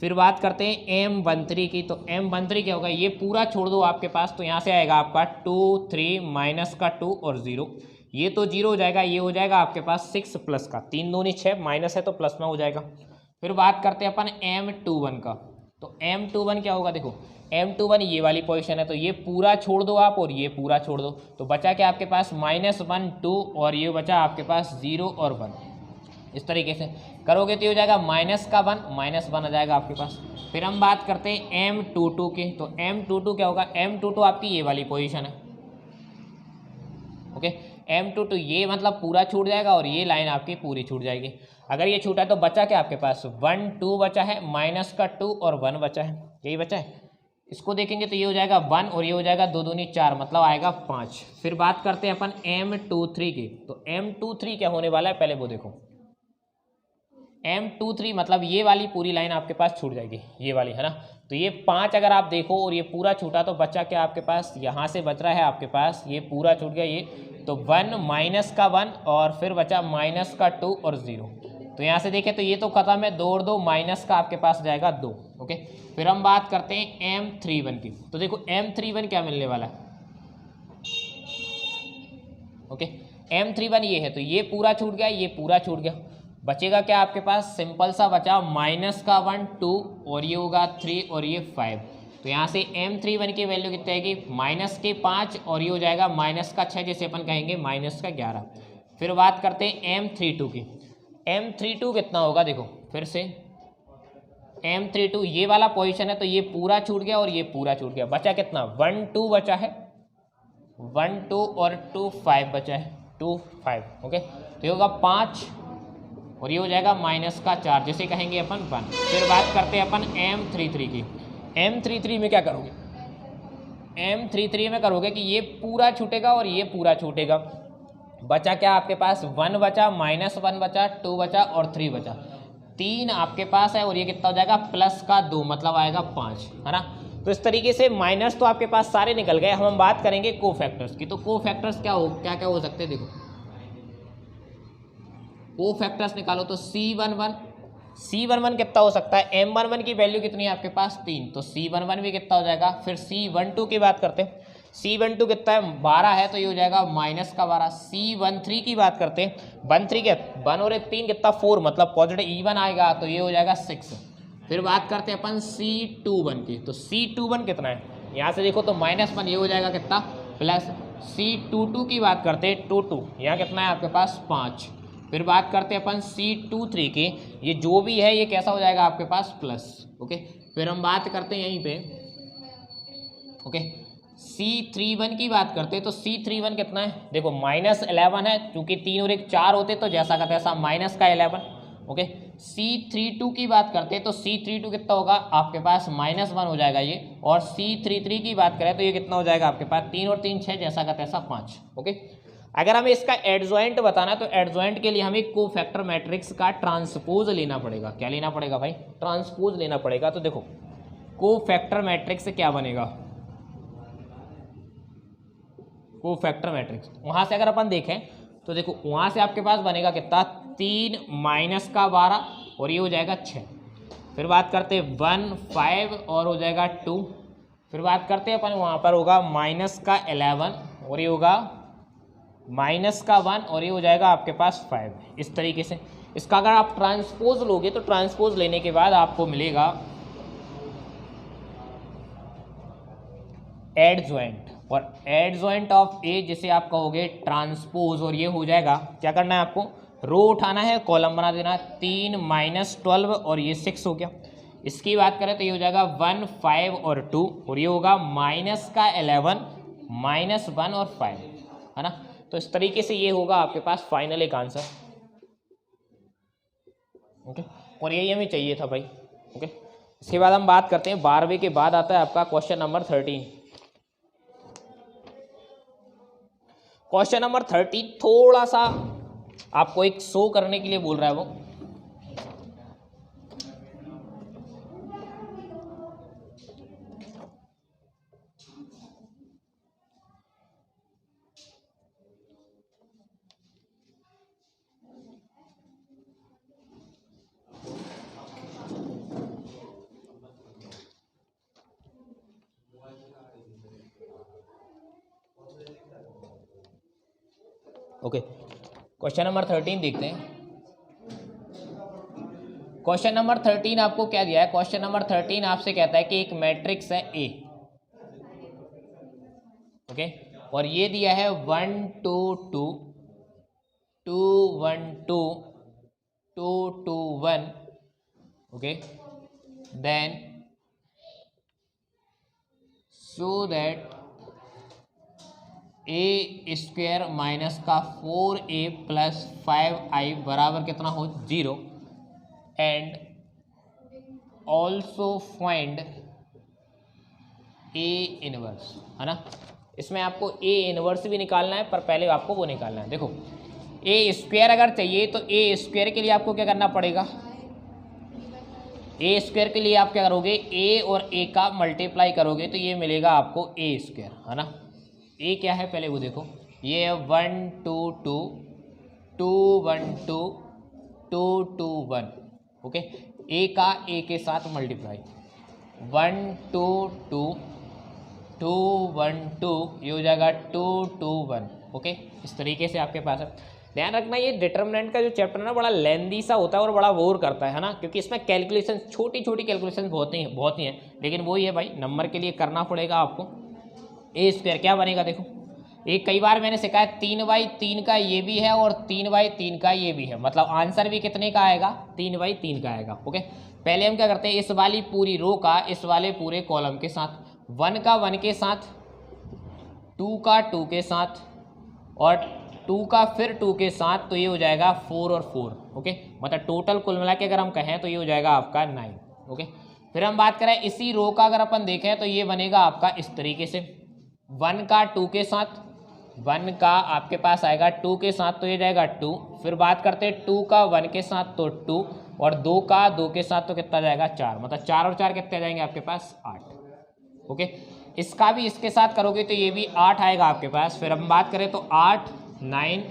फिर बात करते हैं M13 की। तो M13 क्या होगा? ये पूरा छोड़ दो आपके पास, तो यहाँ से आएगा आपका 2 3 माइनस का 2 और 0, ये तो 0 हो जाएगा, ये हो जाएगा आपके पास 6 प्लस का 3 दूनी 6 माइनस है तो प्लस में हो जाएगा। फिर बात करते हैं अपन M21 का। तो M21 क्या होगा? देखो M21 ये वाली पोजीशन है, तो ये पूरा छोड़ दो आप और ये पूरा छोड़ दो, तो बचा क्या आपके पास? -1 2 और ये बचा आपके पास 0 और 1। इस तरीके से करोगे तो ये हो जाएगा माइनस का 1 -1 आ जाएगा आपके पास। फिर हम बात करते हैं M22 के। तो M22 क्या होगा? M22 आपकी ये वाली पोजीशन है। ओके, M22 ये मतलब पूरा छूट जाएगा और ये लाइन आपकी पूरी छूट जाएगी। अगर ये छूटा तो बचा क्या आपके पास? 1 2 बचा है, माइनस का 2 और 1 बचा है, यही बचा है। इसको देखेंगे तो ये हो जाएगा 1 और ये हो जाएगा 2 दूनी 4 मतलब आएगा 5। फिर बात करते हैं अपन M23 की। तो M23 क्या होने वाला है पहले वो देखो। M23 मतलब ये वाली पूरी लाइन आपके पास छूट जाएगी, ये वाली, है ना। तो ये 5 अगर आप देखो और ये पूरा छूटा तो बचा क्या आपके पास? यहाँ से बच रहा है आपके पास, ये पूरा छूट गया ये, तो 1 माइनस का 1 और फिर बचा माइनस का 2 और 0। तो यहाँ से देखें तो ये तो खत्म है, 2 और 2 माइनस का आपके पास जाएगा 2। ओके, फिर हम बात करते हैं M31 की। तो देखो M31 क्या मिलने वाला है? ओके, M31 ये है, तो ये पूरा छूट गया, ये पूरा छूट गया, बचेगा क्या आपके पास? सिंपल सा बचा माइनस का 1 2 और ये होगा 3 और ये 5। तो यहाँ से M31 की वैल्यू कितनी आएगी? माइनस के 5 और ये हो जाएगा माइनस का 6, जैसे अपन कहेंगे माइनस का 11। फिर बात करते हैं M32 की। M32 कितना होगा? देखो फिर से M32 ये वाला पोजीशन है, तो ये पूरा छूट गया और ये पूरा छूट गया, बचा कितना? 1 2 बचा है, 1 2 और 2 5 बचा है, 2 5। ओके, तो ये होगा 5 और ये हो जाएगा माइनस का 4, जैसे कहेंगे अपन 1। फिर बात करते हैं अपन M33 की। M33 में क्या करोगे? M33 में करोगे कि ये पूरा छूटेगा और ये पूरा छूटेगा, बचा क्या आपके पास? 1 बचा, -1 बचा, 2 बचा और 3 बचा, 3 आपके पास है और ये कितना हो जाएगा? प्लस का 2 मतलब आएगा 5, है ना। तो इस तरीके से माइनस तो आपके पास सारे निकल गए। हम बात करेंगे कोफैक्टर्स की। तो कोफैक्टर्स क्या हो सकते हैं? देखो कोफैक्टर्स निकालो तो C11 कितना हो सकता है? M11 की वैल्यू कितनी है आपके पास? 3, तो C11 भी कितना हो जाएगा? फिर C12 की बात करते हैं। C12 कितना है 12 है, तो ये हो जाएगा माइनस का 12। C13 की बात करते हैं, 13 क्या 1 और 3 कितना 4, मतलब पॉजिटिव इवन आएगा, तो ये हो जाएगा 6। फिर बात करते हैं अपन C21 की, तो C21 कितना है, यहाँ से देखो तो -1, ये हो जाएगा कितना प्लस। C22 की बात करते हैं 22, यहाँ कितना है आपके पास 5। फिर बात करते हैं अपन C23 की, ये जो भी है ये कैसा हो जाएगा आपके पास प्लस। ओके, फिर हम बात करते हैं यहीं पे, ओके C31 की बात करते हैं, तो C31 कितना है, देखो -11 है, क्योंकि 3 और 1 4 होते तो जैसा का तैसा माइनस का 11। ओके, C32 की बात करते हैं, तो C32 कितना होगा आपके पास -1 हो जाएगा ये। और C33 की बात करें तो ये कितना हो जाएगा आपके पास 3 और 3 6, जैसा का तैसा 5। ओके, अगर हमें इसका एडजॉइंट बताना है तो एडजॉइंट के लिए हमें कोफैक्टर मैट्रिक्स का ट्रांसपोज लेना पड़ेगा। क्या लेना पड़ेगा भाई, ट्रांसपोज लेना पड़ेगा। तो देखो कोफैक्टर मैट्रिक्स से क्या बनेगा, कोफैक्टर मैट्रिक्स वहाँ से अगर अपन देखें तो देखो वहाँ से आपके पास बनेगा कितना 3 माइनस का 12 और ये हो जाएगा 6। फिर बात करते हैं 1 5 और हो जाएगा 2। फिर बात करते हैं अपन वहाँ पर होगा माइनस का 11 और ये होगा माइनस का 1 और ये हो जाएगा आपके पास 5। इस तरीके से इसका अगर आप ट्रांसपोज लोगे तो ट्रांसपोज लेने के बाद आपको मिलेगा एडजॉइंट, और एडजॉइंट ऑफ ए जिसे आप कहोगे ट्रांसपोज, और ये हो जाएगा क्या करना है आपको, रो उठाना है, कॉलम बना देना है। 3 - 12 और ये 6 हो गया। इसकी बात करें तो ये हो जाएगा 1 5 और 2 और ये होगा माइनस का 11 -1 और 5, है ना। तो इस तरीके से ये होगा आपके पास फाइनल एक आंसर। ओके, और यही हमें चाहिए था भाई। ओके, इसके बाद हम बात करते हैं 12वें के बाद आता है आपका क्वेश्चन नंबर 13। क्वेश्चन नंबर 13 थोड़ा सा आपको एक शो करने के लिए बोल रहा है वो। ओके, क्वेश्चन नंबर 13 देखते हैं। क्वेश्चन नंबर 13 आपको क्या दिया है, क्वेश्चन नंबर 13 आपसे कहता है कि एक मैट्रिक्स है ए, ओके, और ये दिया है 1 2 2 2 1 2 2 2 1, okay, then so that a square minus का 4a प्लस 5i बराबर कितना हो 0, and also find A inverse, है ना। इसमें आपको ए इनवर्स भी निकालना है, पर पहले आपको वो निकालना है। देखो ए स्क्वायर अगर चाहिए तो ए स्क्वायर के लिए आपको क्या करना पड़ेगा, ए स्क्वायर के लिए आप क्या करोगे, ए और ए का मल्टीप्लाई करोगे तो ये मिलेगा आपको ए स्क्वायर, है ना। ए क्या है पहले वो देखो, ये है 1 2 2 2 1 2 2 2 1, ओके, ए का ए के साथ मल्टीप्लाई 1 2 2 2 1 2, ये हो जाएगा 2 2 1, ओके। इस तरीके से आपके पास है। ध्यान रखना ये डिटर्मिनेंट का जो चैप्टर है ना बड़ा लेंदी सा होता है और बड़ा बोर करता है ना, क्योंकि इसमें कैलकुलेशन छोटी छोटी कैलकुलेशन बहुत ही हैं, लेकिन वही है भाई नंबर के लिए करना पड़ेगा आपको। ए स्क्वायर क्या बनेगा देखो, एक कई बार मैंने सिखाया 3/3 का ये भी है और 3/3 का ये भी है, मतलब आंसर भी कितने का आएगा 3/3 का आएगा। ओके, पहले हम क्या करते हैं, इस वाली पूरी रो का इस वाले पूरे कॉलम के साथ, 1 का 1 के साथ, 2 का 2 के साथ और 2 का फिर 2 के साथ, तो ये हो जाएगा 4 और 4। ओके, मतलब टोटल कुल मिला के अगर हम कहें तो ये हो जाएगा आपका 9। ओके, फिर हम बात करें इसी रो का, अगर अपन देखें तो ये बनेगा आपका इस तरीके से, 1 का 2 के साथ, 1 का आपके पास आएगा 2 के साथ तो ये जाएगा 2, फिर बात करते हैं 2 का 1 के साथ तो 2, और 2 का 2 के साथ तो कितना जाएगा 4, मतलब 4 और 4 कितने जाएंगे आपके पास 8। ओके, इसका भी इसके साथ करोगे तो ये भी 8 आएगा आपके पास। फिर हम बात करें तो 8 9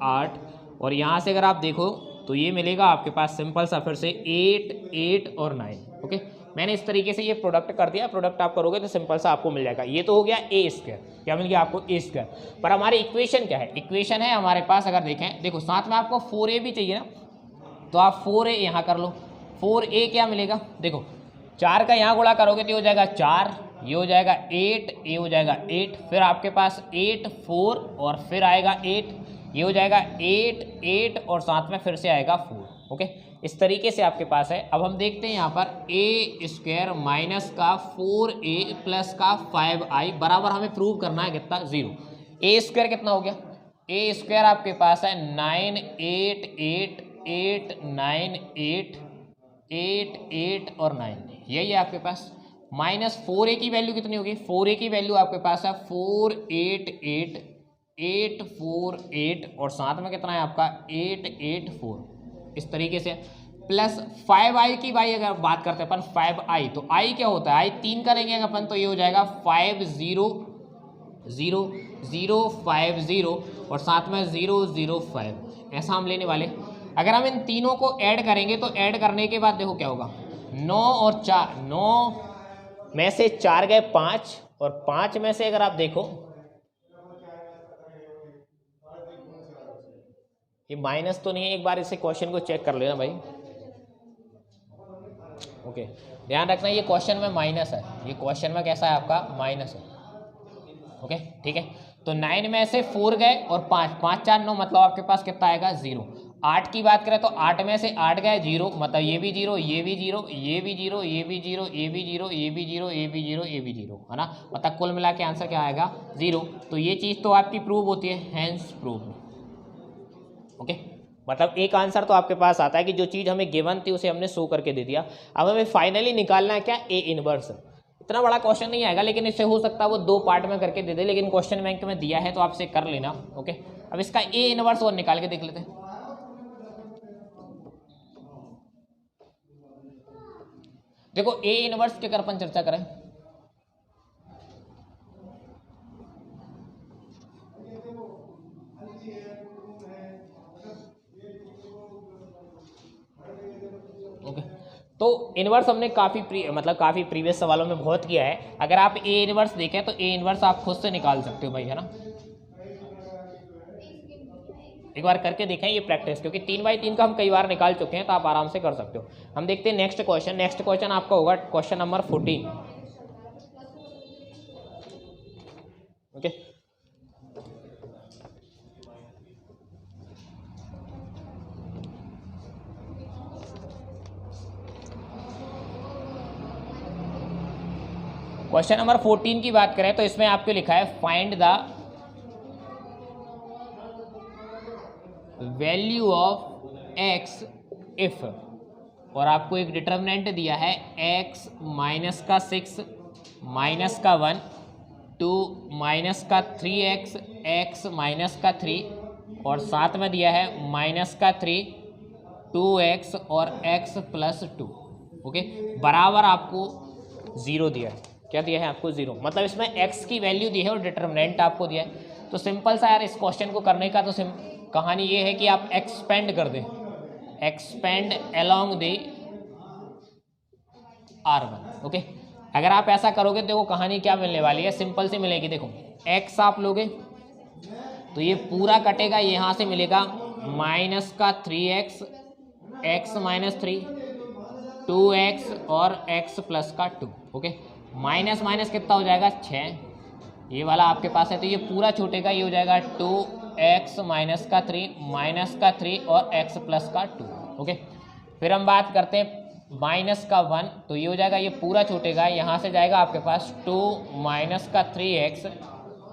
8, और यहाँ से अगर आप देखो तो ये मिलेगा आपके पास सिंपल सा फिर से 8 8 और 9। ओके, मैंने इस तरीके से ये प्रोडक्ट कर दिया, प्रोडक्ट आप करोगे तो सिंपल सा आपको मिल जाएगा। ये तो हो गया ए स्क्वायर, क्या मिल गया आपको ए स्क्वायर। पर हमारी इक्वेशन क्या है, इक्वेशन है हमारे पास, अगर देखें देखो साथ में आपको 4a भी चाहिए ना, तो आप 4a यहाँ कर लो। 4a क्या मिलेगा, देखो 4 का यहाँ गुणा करोगे तो ये हो जाएगा 4, ये हो जाएगा 8, ये हो जाएगा 8, फिर आपके पास 8 4 और फिर आएगा 8, ये हो जाएगा 8 8 और साथ में फिर से आएगा 4। ओके, इस तरीके से आपके पास है। अब हम देखते हैं यहाँ पर ए स्क्वायर माइनस का 4a प्लस का 5i बराबर हमें प्रूव करना है कितना, 0। ए स्क्वायर कितना हो गया, ए स्क्वायर आपके पास है 9 8 8 8 9 8 8 8 और 9, यही है आपके पास। माइनस 4a की वैल्यू कितनी होगी, 4a की वैल्यू आपके पास है 4 8 8 8 4 8 और साथ में कितना है आपका 8 8 4, इस तरीके से। प्लस 5i की भाई अगर बात करते हैं अपन 5i, तो i क्या होता है, i 3 करेंगे अपन तो ये हो जाएगा 5 0 0 0 5 0 और साथ में 0 0 5, ऐसा हम लेने वाले। अगर हम इन तीनों को ऐड करेंगे तो ऐड करने के बाद देखो क्या होगा, 9 और 4, 9 में से 4 गए 5 और 5 में से अगर आप देखो ये माइनस तो नहीं है, एक बार इसे क्वेश्चन को चेक कर लेना भाई। ओके, ध्यान रखना ये क्वेश्चन में माइनस है, ये क्वेश्चन में कैसा है आपका माइनस है। ओके ठीक है, तो 9 में से 4 गए और 5, 5 4 9 मतलब आपके पास कितना आएगा 0। 8 की बात करें तो 8 में से 8 गए 0 मतलब ये भी 0 ये भी 0 ये भी 0 ये भी 0 ये भी 0 ये भी 0 ये भी 0 ये भी 0 है ना, मतलब कुल मिला के आंसर क्या आएगा 0। तो ये चीज़ तो आपकी प्रूव होती है, हैंस प्रूव। ओके, मतलब एक आंसर तो आपके पास आता है कि जो चीज़ हमें गिवन थी उसे हमने शो करके दे दिया। अब हमें फाइनली निकालना है क्या, ए इनवर्स। इतना बड़ा क्वेश्चन नहीं आएगा, लेकिन इससे हो सकता है वो 2 पार्ट में करके दे दे, लेकिन क्वेश्चन बैंक में दिया है तो आपसे कर लेना। ओके, अब इसका ए इनवर्स और निकाल के देख लेते हैं। देखो ए इनवर्स की अगर अपन चर्चा करें, ओके तो इनवर्स हमने काफ़ी काफ़ी प्रीवियस सवालों में बहुत किया है। अगर आप ए इनवर्स देखें तो ए इनवर्स आप खुद से निकाल सकते हो भाई, है ना। एक बार करके देखें ये प्रैक्टिस, क्योंकि 3/3 का हम कई बार निकाल चुके हैं तो आप आराम से कर सकते हो। हम देखते हैं नेक्स्ट क्वेश्चन। नेक्स्ट क्वेश्चन आपका होगा question number 14। Okay, question number 14 की बात करें तो इसमें आपको लिखा है find the value of x if, और आपको एक डिटर्मिनेंट दिया है x माइनस का 6 माइनस का 1 2 माइनस का 3x x माइनस का 3 और साथ में दिया है माइनस का 3 2x और x प्लस 2। ओके, बराबर आपको 0 दिया है। क्या दिया है आपको 0, मतलब इसमें x की वैल्यू दी है और डिटर्मिनेंट आपको दिया है। तो सिंपल सा यार इस क्वेश्चन को करने का तो कहानी ये है कि आप एक्सपेंड कर दें, expand along the R1। Okay, अगर आप ऐसा करोगे तो वो कहानी क्या मिलने वाली है, सिंपल सी मिलेगी। देखो x आप लोगे तो ये पूरा कटेगा, यहाँ से मिलेगा माइनस का 3x x माइनस 3 2x और x प्लस का 2। ओके, माइनस माइनस कितना हो जाएगा 6, ये वाला आपके पास है तो ये पूरा छूटेगा, ये हो जाएगा 2x माइनस का 3 माइनस का 3 और x प्लस का 2। ओके, फिर हम बात करते हैं माइनस का 1 तो ये हो जाएगा, ये पूरा छूटेगा, यहाँ से जाएगा आपके पास 2 माइनस का 3x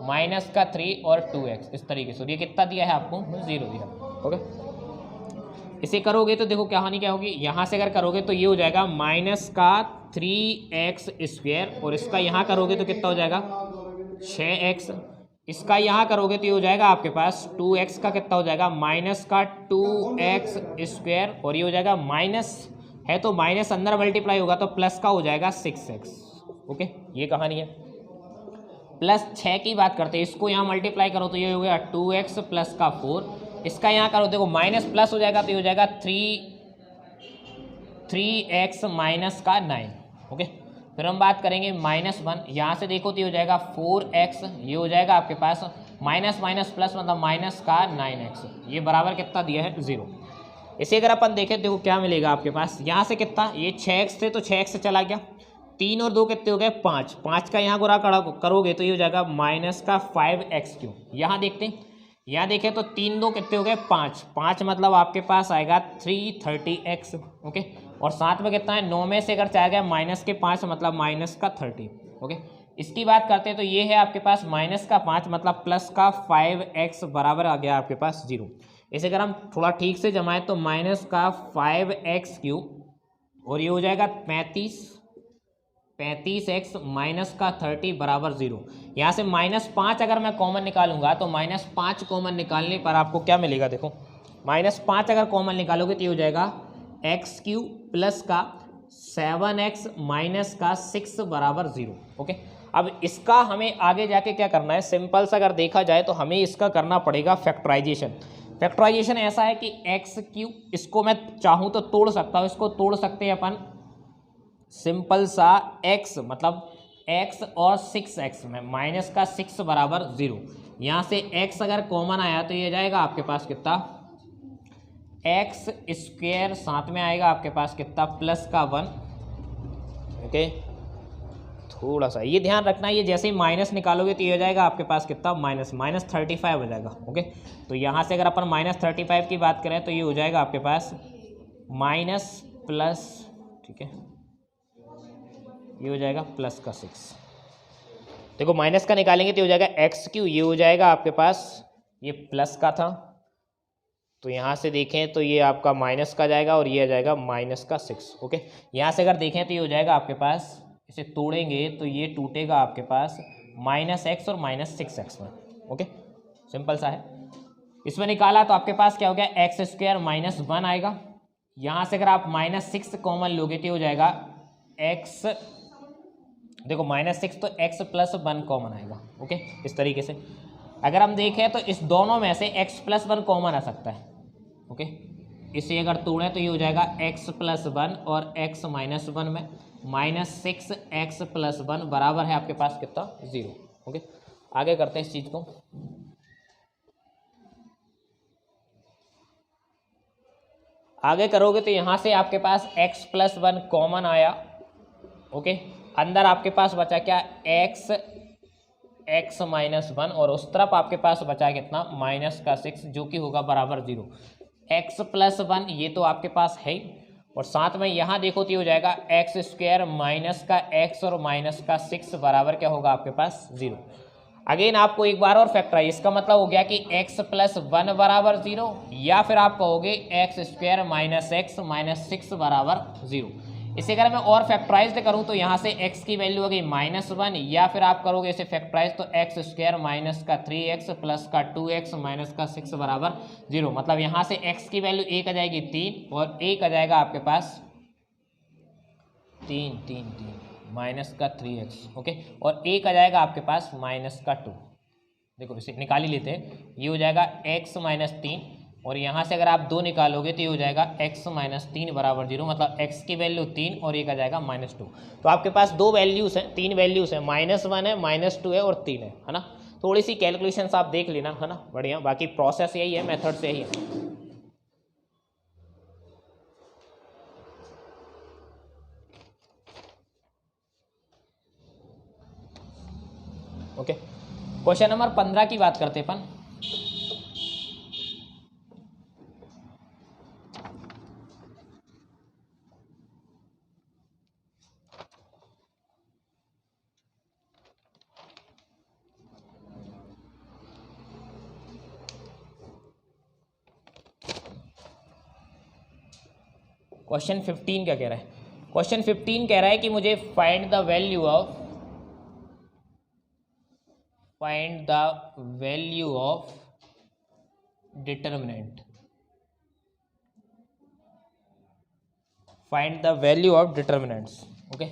माइनस का 3 और 2x, इस तरीके से। ये कितना दिया है आपको 0 दिया। ओके, इसे करोगे तो देखो कहानी क्या होगी, यहाँ से अगर करोगे तो ये हो जाएगा माइनस का 3x स्क्वायर और इसका यहाँ करोगे तो कितना हो जाएगा 6x, इसका यहाँ करोगे तो ये हो जाएगा आपके पास 2x का कितना हो जाएगा माइनस का 2x स्क्वायर और ये हो जाएगा माइनस है तो माइनस अंदर मल्टीप्लाई होगा तो प्लस का हो जाएगा 6x। ओके, ये कहानी है। प्लस 6 की बात करते हैं, इसको यहाँ मल्टीप्लाई करो तो ये हो गया 2x प्लस का 4, इसका यहाँ करो देखो माइनस प्लस हो जाएगा तो ये हो जाएगा 3x माइनस का 9। ओके। फिर हम बात करेंगे -1, यहाँ से देखो तो ये हो जाएगा 4x, ये हो जाएगा आपके पास माइनस माइनस प्लस मतलब माइनस का 9x, ये बराबर कितना दिया है 0। इसे अगर अपन देखें देखो क्या मिलेगा आपके पास, यहाँ से कितना, ये 6x थे तो 6x से चला गया, 3 और 2 कितने हो गए 5, 5 का यहाँ गुणा करोगे तो ये हो जाएगा माइनस का 5x3। यहाँ देखते हैं, यहाँ देखें तो 3 2 कितने हो गए 5, 5 मतलब आपके पास आएगा 330x, ओके। और साथ में कितना है 9 में से अगर चाहे गया माइनस के 5 मतलब माइनस का 30, ओके। इसकी बात करते हैं तो ये है आपके पास माइनस का 5 मतलब प्लस का 5x बराबर आ गया आपके पास 0। इसे अगर हम थोड़ा ठीक से जमाएं तो माइनस का 5x³ और ये हो जाएगा 35x माइनस का 30 बराबर 0। यहाँ से -5 अगर मैं कॉमन निकालूंगा तो -5 कॉमन निकालने पर आपको क्या मिलेगा, देखो -5 अगर कॉमन निकालोगे तो ये हो जाएगा x³ प्लस का 7x माइनस का 6 बराबर 0, ओके। अब इसका हमें आगे जाके क्या करना है, सिंपल सा अगर देखा जाए तो हमें इसका करना पड़ेगा फैक्टराइजेशन। फैक्टराइजेशन ऐसा है कि x³ इसको मैं चाहूँ तो तोड़ सकता हूँ, इसको तोड़ सकते हैं अपन सिंपल सा x मतलब x और 6x में माइनस का 6 बराबर 0। यहाँ से x अगर कॉमन आया तो ये जाएगा आपके पास कितना x², साथ में आएगा आपके पास कितना प्लस का 1, ओके। थोड़ा सा ये ध्यान रखना, ये जैसे ही माइनस निकालोगे तो ये हो जाएगा आपके पास कितना -35 हो जाएगा, ओके। तो यहाँ से अगर अपन -35 की बात करें तो ये हो जाएगा आपके पास माइनस प्लस, ठीक है, ये हो जाएगा प्लस का 6। देखो माइनस का निकालेंगे तो ये हो जाएगा x³, ये हो जाएगा आपके पास, ये प्लस का था तो यहाँ से देखें तो ये आपका माइनस का जाएगा और ये आ जाएगा माइनस का 6, ओके। यहाँ से अगर देखें तो ये हो जाएगा आपके पास, इसे तोड़ेंगे तो ये टूटेगा आपके पास -x और -6x में, ओके। सिंपल सा है। इसमें निकाला तो आपके पास क्या हो गया x² -1 आएगा। यहाँ से अगर आप -6 कॉमन लोगे तो हो जाएगा x, देखो -6 तो x + 1 कॉमन आएगा, ओके। इस तरीके से अगर हम देखें तो इस दोनों में से x + 1 कॉमन आ सकता है, ओके। इसे अगर तोड़ें तो ये हो जाएगा x + 1 और x - 1 में -6x + 1 बराबर है आपके पास कितना 0, ओके। आगे करते हैं इस चीज़ को। आगे करोगे तो यहाँ से आपके पास x + 1 कॉमन आया, ओके। अंदर आपके पास बचा क्या x - 1 और उस तरफ आपके पास बचा कितना -6 जो कि होगा बराबर 0। x + 1 ये तो आपके पास है ही, और साथ में यहाँ देखो तो ये हो जाएगा x² माइनस का x और माइनस का 6 बराबर क्या होगा आपके पास 0। अगेन आपको एक बार और फैक्टराइज, इसका मतलब हो गया कि x + 1 बराबर 0, या फिर आप कहोगे x² - x - 6 बराबर 0। इसे अगर मैं और फैक्टराइज्ड करूं तो यहाँ से x की वैल्यू हो गई -1, या फिर आप करोगे इसे फैक्टराइज तो x² माइनस का 3x प्लस का 2x माइनस का 6 बराबर 0। मतलब यहाँ से x की वैल्यू 1 आ जाएगी 3 और 1 आ जाएगा आपके पास 3 माइनस का 3x, ओके। और 1 आ जाएगा आपके पास माइनस का 2। देखो इसे निकाल ही लेते हैं, ये हो जाएगा x - 3 और यहाँ से अगर आप 2 निकालोगे तो ये हो जाएगा x - 3 बराबर 0। मतलब x की वैल्यू 3 और 1 आ जाएगा -2। तो आपके पास 2 वैल्यूज़ हैं, 3 वैल्यूज़ हैं, -1 है, -2 है और 3 है ना। थोड़ी सी कैलकुलेशंस आप देख लेना, है ना, बढ़िया। बाकी प्रोसेस यही है, मेथड से यही है। ओके, क्वेश्चन नंबर 15 की बात करते हैं अपन। क्वेश्चन 15 क्या कह रहा है, क्वेश्चन 15 कह रहा है कि मुझे find the value of determinant, find the value of determinants, okay.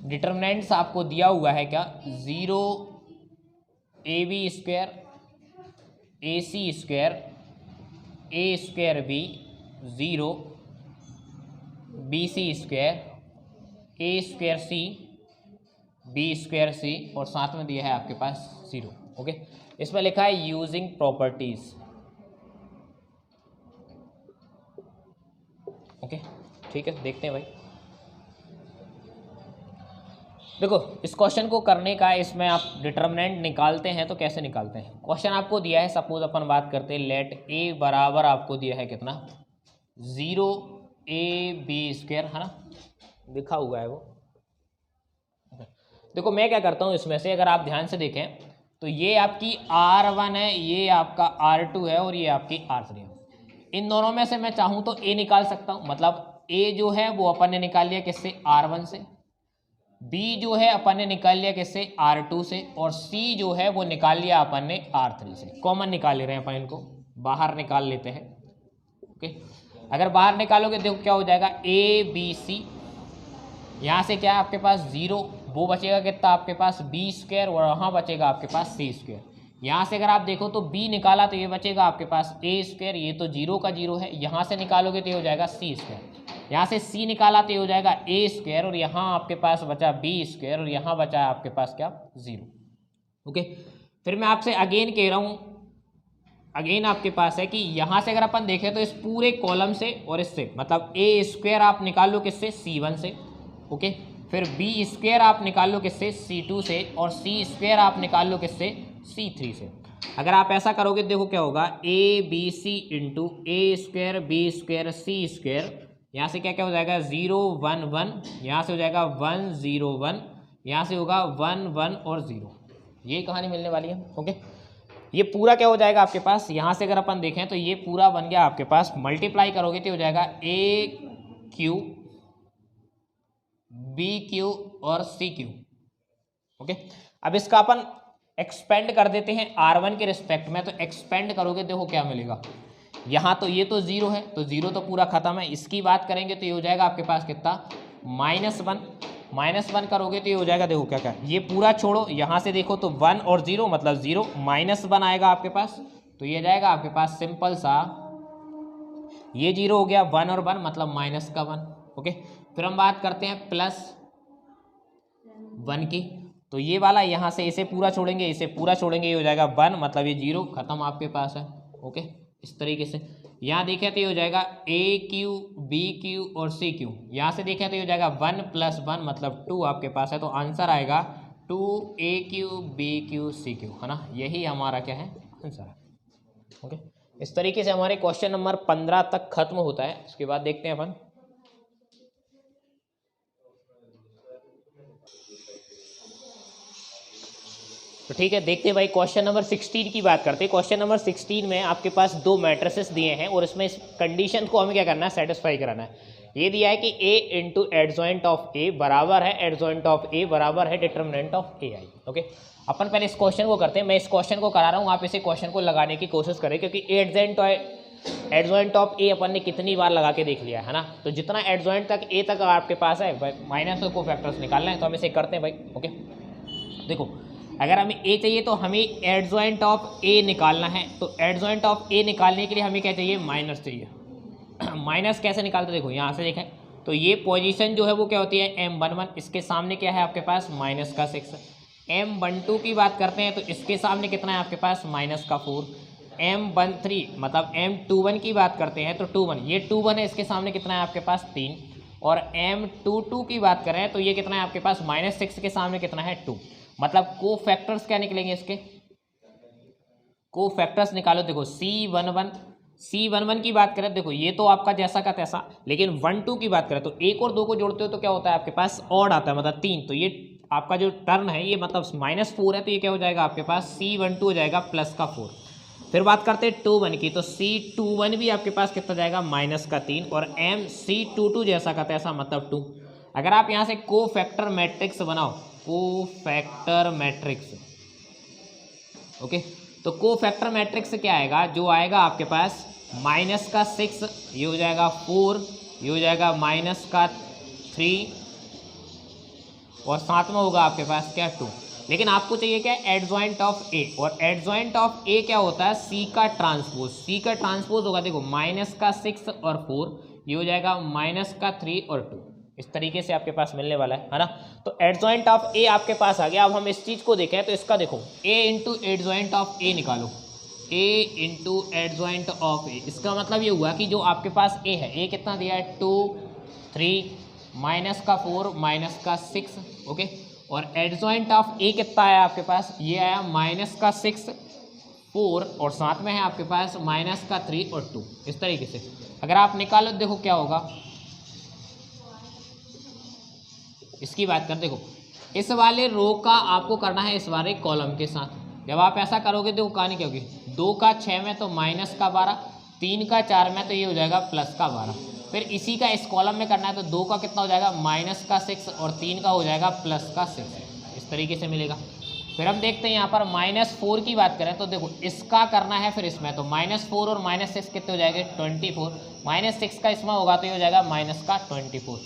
Determinants आपको दिया हुआ है क्या 0 AB² AC² A² B 0 BC² ए स्क्वायर सी बी स्क्वायर सी और साथ में दिया है आपके पास 0। ओके, इसमें लिखा है यूजिंग प्रॉपर्टीज। ओके ठीक है, देखते हैं भाई। देखो इस क्वेश्चन को करने का, इसमें आप डिटर्मिनेंट निकालते हैं तो कैसे निकालते हैं। क्वेश्चन आपको दिया है, सपोज अपन बात करते हैं, लेट ए बराबर आपको दिया है कितना 0 ए बी स्क्वायर, है ना, लिखा हुआ है वो। देखो मैं क्या करता हूँ इसमें से, अगर आप ध्यान से देखें तो ये आपकी R1 है, ये आपका R2 है और ये आपकी R3 है। इन दोनों में से मैं चाहूँ तो A निकाल सकता हूँ, मतलब A जो है वो अपन ने निकाल लिया किससे, R1 से, B जो है अपन ने निकाल लिया किससे, R2 से, और C जो है वो निकाल लिया अपन ने R3 से। कॉमन निकाल ले रहे हैं अपन, इनको बाहर निकाल लेते हैं। ओके, अगर बाहर निकालोगे देखो क्या हो जाएगा, A B C, यहाँ से क्या है आपके पास 0, वो बचेगा कितना आपके पास B स्क्वायर, और यहाँ बचेगा आपके पास C स्क्वायर। यहाँ से अगर आप देखो तो B निकाला तो ये बचेगा आपके पास A स्क्वायर, ये तो 0 का 0 है, यहाँ से निकालोगे तो ये हो जाएगा C स्क्वायर, यहाँ से C निकाला तो ये हो जाएगा A स्क्वायर, और यहाँ आपके पास बचा B स्क्वायर, और यहाँ बचा आपके पास क्या 0। ओके, फिर मैं आपसे अगेन कह रहा हूँ, अगेन आपके पास है कि यहाँ से अगर अपन देखें तो इस पूरे कॉलम से और इससे, मतलब A स्क्वायर आप निकाल लो किससे, C1 से। ओके, फिर B स्क्वायर आप निकाल लो किससे, C2 से, और C स्क्वायर आप निकाल लो किससे, C3 से। अगर आप ऐसा करोगे देखो क्या होगा, A B C into A square B square C square, यहाँ से क्या क्या हो जाएगा 0 1 1, यहाँ से हो जाएगा 1 0 1, यहाँ से होगा 1 1 और 0, ये कहानी मिलने वाली है। ओके, ये पूरा क्या हो जाएगा आपके पास, यहाँ से अगर अपन देखें तो ये पूरा बन गया आपके पास, मल्टीप्लाई करोगे तो हो जाएगा AQ BQ और CQ। ओके, अब इसका अपन एक्सपेंड कर देते हैं R1 के रिस्पेक्ट में, तो एक्सपेंड करोगे देखो क्या मिलेगा, यहाँ तो ये तो 0 है, तो 0 तो पूरा खत्म है। इसकी बात करेंगे तो ये हो जाएगा आपके पास कितना -1 करोगे तो ये हो जाएगा, देखो क्या क्या, ये पूरा छोड़ो, यहाँ से देखो तो 1 और 0 मतलब 0, -1 आएगा आपके पास, तो ये जाएगा आपके पास सिंपल सा, ये 0 हो गया, 1 और 1 मतलब -1। ओके, फिर हम बात करते हैं +1 की, तो ये वाला यहाँ से इसे पूरा छोड़ेंगे, इसे पूरा छोड़ेंगे, ये हो जाएगा 1 मतलब ये 0 खत्म आपके पास है। ओके, इस तरीके से यहाँ देखें तो ये हो जाएगा AQ BQ और CQ, यहाँ से देखें तो ये हो जाएगा 1 + 1 मतलब 2 आपके पास है, तो आंसर आएगा 2AQ BQ CQ, है ना, यही हमारा क्या है आंसर है। ओके, इस तरीके से हमारे क्वेश्चन नंबर 15 तक खत्म होता है। उसके बाद देखते हैं अपन तो ठीक है, देखते हैं भाई क्वेश्चन नंबर 16 की बात करते हैं। क्वेश्चन नंबर 16 में आपके पास 2 मैट्रिसेस दिए हैं और इसमें इस कंडीशन को हमें क्या करना है, सेटिस्फाई कराना है। ये दिया है कि A into adjoint of A बराबर है एडजॉइंट ऑफ A बराबर है डिटर्मिनेंट ऑफ AI। ओके, अपन पहले इस क्वेश्चन को करते हैं, मैं इस क्वेश्चन को करा रहा हूँ, आप इसे क्वेश्चन को लगाने की कोशिश करें, क्योंकि एडजॉइंट ऑफ A अपन ने कितनी बार लगा के देख लिया है ना, तो जितना एडजॉइंट तक A तक आपके पास है माइनस को फैक्टर्स निकालना है, तो हम इसे करते हैं भाई। ओके, देखो अगर हमें A चाहिए तो हमें एडजॉइंट ऑफ A निकालना है, तो एडजॉइंट ऑफ A निकालने के लिए हमें क्या चाहिए, माइनस चाहिए। माइनस कैसे निकालते देखो, यहाँ से देखें तो ये पोजीशन जो है वो क्या होती है M11, इसके सामने क्या है आपके पास -6। M12 की बात करते हैं तो इसके सामने कितना है आपके पास -4। M13 मतलब M21 की बात करते हैं तो 21, ये 21 है, इसके सामने कितना है आपके पास 3। और M22 की बात करें तो ये कितना है आपके पास -6 के सामने कितना है 2। मतलब को फैक्टर्स क्या निकलेंगे, इसके को फैक्टर्स निकालो। देखो C11 की बात करें, देखो ये तो आपका जैसा का तैसा, लेकिन 1 2 की बात करें तो 1 और 2 को जोड़ते हो तो क्या होता है आपके पास ऑड आता है, मतलब 3। तो ये आपका जो टर्न है ये मतलब -4 है, तो ये क्या हो जाएगा आपके पास C12 हो जाएगा +4। फिर बात करते हैं 21 की, तो C21 भी आपके पास कितना जाएगा -3, और MC22 जैसा का तैसा मतलब 2। अगर आप यहाँ से को फैक्टर मैट्रिक्स बनाओ, को फैक्टर मैट्रिक्स, ओके, तो को फैक्टर मैट्रिक्स क्या आएगा, जो आएगा आपके पास -6, ये हो जाएगा 4, ये हो जाएगा -3, और साथ में होगा आपके पास क्या 2। लेकिन आपको चाहिए क्या, एडजॉइंट ऑफ A, और एडजॉइंट ऑफ A क्या होता है, C का ट्रांसपोज। C का ट्रांसपोज होगा देखो -6 और 4, ये हो जाएगा -3 और 2। इस तरीके से आपके पास मिलने वाला है ना। तो एडजॉइंट ऑफ ए आपके पास आ गया। अब हम इस चीज़ को देखें तो इसका देखो ए इंटू एडजॉइंट ऑफ ए निकालो, ए इंटू एडजॉइंट ऑफ ए। इसका मतलब ये हुआ कि जो आपके पास ए है, ए कितना दिया है 2 3 माइनस का 4 माइनस का 6 ओके। और एडजॉइंट ऑफ ए कितना आया आपके पास, ये आया माइनस का 6 4 और साथ में है आपके पास माइनस का 3 और 2। इस तरीके से अगर आप निकालो देखो क्या होगा। इसकी बात कर देखो, इस वाले रो का आपको करना है इस वाले कॉलम के साथ। जब आप ऐसा करोगे देखो कहानी क्या होगी, 2 का 6 में तो माइनस का 12, 3 का 4 में तो ये हो जाएगा प्लस का 12। फिर इसी का इस कॉलम में करना है तो 2 का कितना हो जाएगा माइनस का 6 और 3 का हो जाएगा प्लस का 6। इस तरीके से मिलेगा। फिर हम देखते हैं यहाँ पर -4 की बात करें तो देखो इसका करना है फिर इसमें, तो -4 और -6 कितने हो जाएंगे 24, -6 का इसमें होगा तो ये हो जाएगा माइनस का 24।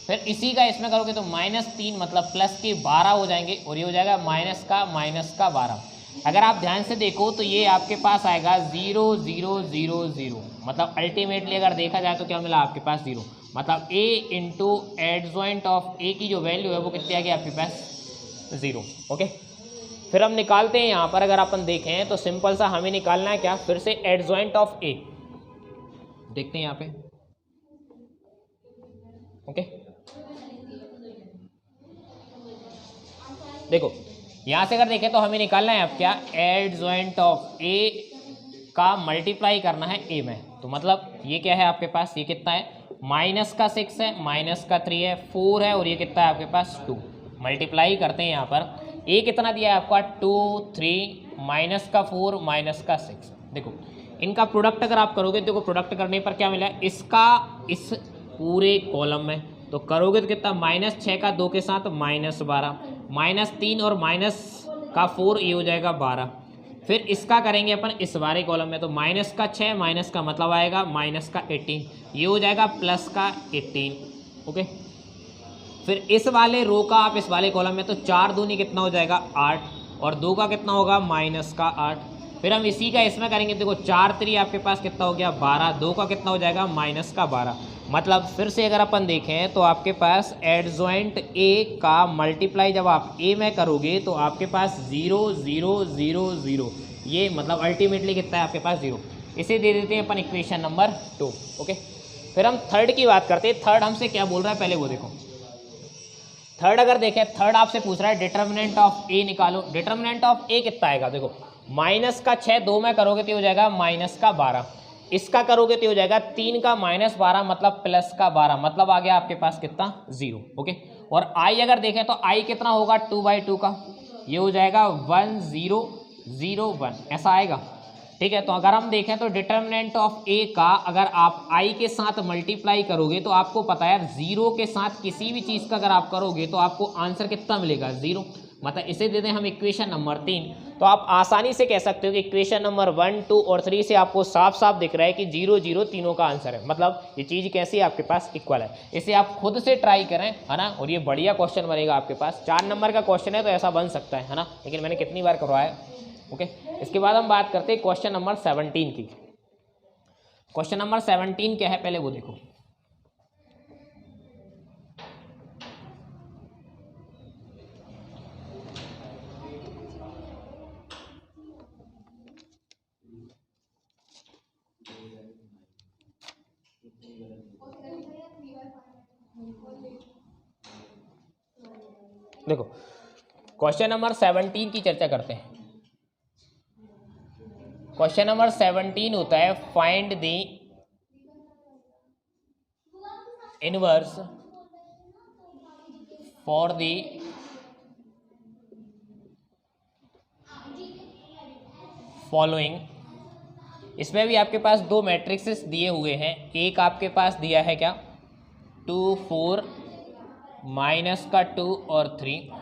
फिर इसी का इसमें करोगे तो -3 मतलब प्लस के 12 हो जाएंगे और ये हो जाएगा माइनस का 12। अगर आप ध्यान से देखो तो ये आपके पास आएगा 0 0 0 0, मतलब अल्टीमेटली अगर देखा जाए तो क्या मिला आपके पास 0, मतलब a into adjoint of a की जो वैल्यू है वो कितनी आ गई आपके पास 0 ओके। फिर हम निकालते हैं यहाँ पर, अगर अपन देखें तो सिंपल सा हमें निकालना है क्या, फिर से एडजॉइंट ऑफ a देखते हैं यहाँ पे ओके। देखो यहाँ से अगर देखें तो हमें निकालना है अब क्या, एडजॉइंट ऑफ a का मल्टीप्लाई करना है a में। तो मतलब ये क्या है आपके पास, ये कितना है माइनस का 6 है, माइनस का 3 है, 4 है और ये कितना है आपके पास 2। मल्टीप्लाई करते हैं यहाँ पर, a कितना दिया है आपका 2 3 माइनस का 4 माइनस का 6। देखो इनका प्रोडक्ट अगर आप करोगे देखो प्रोडक्ट करने पर क्या मिला, इसका इस पूरे कॉलम में तो करोगे तो कितना -6 का 2 के साथ -12, -3 और माइनस का 4 ये हो जाएगा 12। फिर इसका करेंगे अपन इस वाले कॉलम में तो माइनस का 6 माइनस का मतलब आएगा माइनस का 18, ये हो जाएगा प्लस का 18 ओके। फिर इस वाले रो का आप इस वाले कॉलम में तो 4 दूनी कितना हो जाएगा 8 और 2 का कितना होगा माइनस का 8। फिर हम इसी का इसमें करेंगे देखो 4 3 आपके पास कितना हो गया 12, 2 का कितना हो जाएगा माइनस का 12। मतलब फिर से अगर अपन देखें तो आपके पास एडजॉइंट a का मल्टीप्लाई जब आप a में करोगे तो आपके पास 0 0 0 0, ये मतलब अल्टीमेटली कितना है आपके पास 0। इसे दे देते हैं अपन इक्वेशन नंबर 2 ओके। फिर हम थर्ड की बात करते हैं, थर्ड हमसे क्या बोल रहा है पहले वो देखो। थर्ड अगर देखें, थर्ड आपसे पूछ रहा है डिटर्मिनेंट ऑफ a निकालो। डिटर्मिनेंट ऑफ a कितना आएगा देखो, माइनस का 6 2 में करोगे तो हो जाएगा माइनस का 12, इसका करोगे तो हो जाएगा 3 का -12 मतलब प्लस का 12, मतलब आ गया आपके पास कितना 0 ओके। और i अगर देखें तो i कितना होगा 2/2 का, ये हो जाएगा 1 0 0 1 ऐसा आएगा ठीक है। तो अगर हम देखें तो डिटर्मिनेंट ऑफ a का अगर आप i के साथ मल्टीप्लाई करोगे तो आपको पता है 0 के साथ किसी भी चीज़ का अगर आप करोगे तो आपको आंसर कितना मिलेगा 0, मतलब इसे दे दें हम इक्वेशन नंबर 3। तो आप आसानी से कह सकते हो कि इक्वेशन नंबर 1 2 और 3 से आपको साफ साफ दिख रहा है कि 0 0 तीनों का आंसर है, मतलब ये चीज़ कैसी है आपके पास इक्वल है। इसे आप खुद से ट्राई करें है ना, और ये बढ़िया क्वेश्चन बनेगा आपके पास। 4 नंबर का क्वेश्चन है तो ऐसा बन सकता है ना, लेकिन मैंने कितनी बार करवाया ओके। इसके बाद हम बात करते हैं क्वेश्चन नंबर 17 की। क्वेश्चन नंबर 17 क्या है पहले वो देखो। देखो क्वेश्चन नंबर 17 की चर्चा करते हैं। क्वेश्चन नंबर 17 होता है find the inverse for the following. इसमें भी आपके पास दो मैट्रिक्सेस दिए हुए हैं, एक आपके पास दिया है क्या 2 4 माइनस का 2 और 3।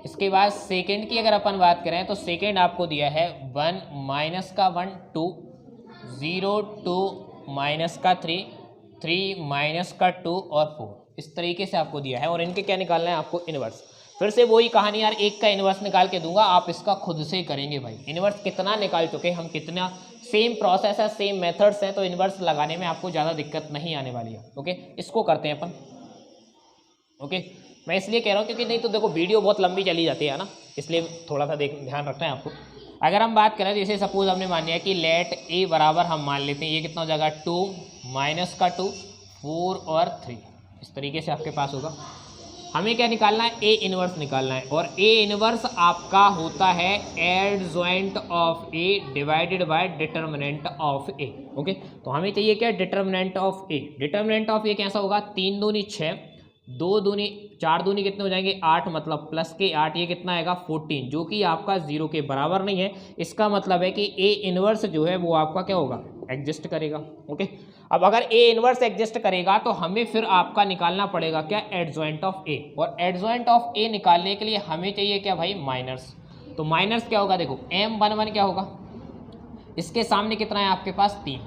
इसके बाद सेकंड की अगर अपन बात करें तो सेकंड आपको दिया है 1 माइनस का 1 2 0 2 माइनस का 3 3 माइनस का 2 और 4। इस तरीके से आपको दिया है और इनके क्या निकालना है आपको इनवर्स। फिर से वही कहानी यार, एक का इनवर्स निकाल के दूंगा, आप इसका खुद से करेंगे भाई। इनवर्स कितना निकाल चुके हम, कितना सेम प्रोसेस है, सेम मेथड्स हैं, तो इनवर्स लगाने में आपको ज़्यादा दिक्कत नहीं आने वाली है ओके। इसको करते हैं अपन। ओके, मैं इसलिए कह रहा हूँ क्योंकि नहीं तो देखो वीडियो बहुत लंबी चली जाती है ना, इसलिए थोड़ा सा ध्यान रखना है आपको। अगर हम बात करें जैसे सपोज हमने मान लिया कि लेट ए बराबर हम मान लेते हैं ये कितना हो जाएगा 2 माइनस का 2 4 और 3, इस तरीके से आपके पास होगा। हमें क्या निकालना है, ए इनवर्स निकालना है, और ए इनवर्स आपका होता है adjoint of A divided by determinant of A. Okay, तो हमें चाहिए क्या, determinant of A. Determinant of A कैसा होगा, 3 दूनी 6, 2 दूनी 4 दूनी कितने हो जाएंगे 8, मतलब प्लस के 8, ये कितना आएगा 14, जो कि आपका 0 के बराबर नहीं है। इसका मतलब है कि ए इनवर्स जो है वो आपका क्या होगा, एग्जिस्ट करेगा। ओके, अब अगर ए इनवर्स एग्जिस्ट करेगा तो हमें फिर आपका निकालना पड़ेगा क्या, एडजॉइंट ऑफ ए, और एडजॉइंट ऑफ ए निकालने के लिए हमें चाहिए क्या भाई, माइनस। तो माइनस क्या होगा, देखो M11 क्या होगा, इसके सामने कितना है आपके पास 3,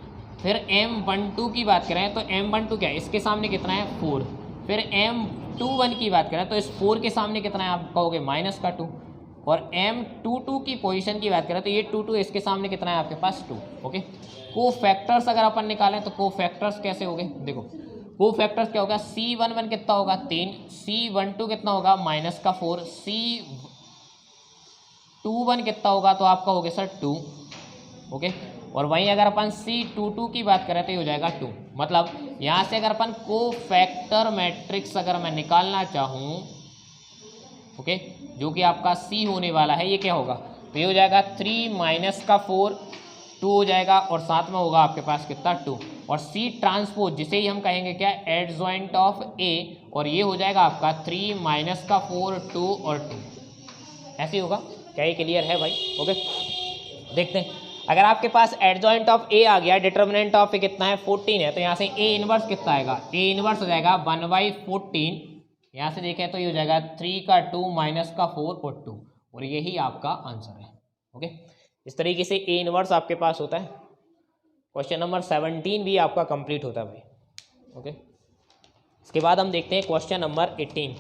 फिर M12 की बात करें तो M12 क्या है, इसके सामने कितना है 4, फिर M21 की बात करें तो इस 4 के सामने कितना है आप कहोगे माइनस का 2, और M22 की पोजीशन की बात करें तो ये 2 इसके सामने कितना है आपके पास 2। ओके, को फैक्टर्स अगर अपन निकालें तो को फैक्टर्स कैसे होंगे, देखो को फैक्टर्स क्या होगा, C11 कितना होगा 3, C12 कितना होगा माइनस का 4, C21 कितना होगा तो आपका हो गया सर 2। ओके, और वहीं अगर अपन C22 की बात करें तो ये हो जाएगा 2, मतलब यहाँ से अगर अपन को फैक्टर मैट्रिक्स अगर मैं निकालना चाहूँ, ओके, जो कि आपका C होने वाला है, ये क्या होगा, तो ये हो जाएगा 3 माइनस का 4 2 हो जाएगा, और साथ में होगा आपके पास कितना 2, और C ट्रांसपोज जिसे ही हम कहेंगे क्या, एडजॉइंट ऑफ A, और ये हो जाएगा आपका 3 माइनस का 4 2 और 2, ऐसे होगा। क्या ये क्लियर है भाई? ओके, देखते हैं अगर आपके पास एडजॉइंट ऑफ A आ गया, डिटर्मिनेंट ऑफ A कितना है 14 है, तो यहाँ से A इनवर्स कितना आएगा, A इनवर्स हो जाएगा 1/14, यहाँ से देखें तो ये हो जाएगा 3 का 2 माइनस का 4 और 2, और यही आपका आंसर है। ओके, इस तरीके से ए इनवर्स आपके पास होता है। क्वेश्चन नंबर 17 भी आपका कंप्लीट होता है भाई। ओके, इसके बाद हम देखते हैं question number 18।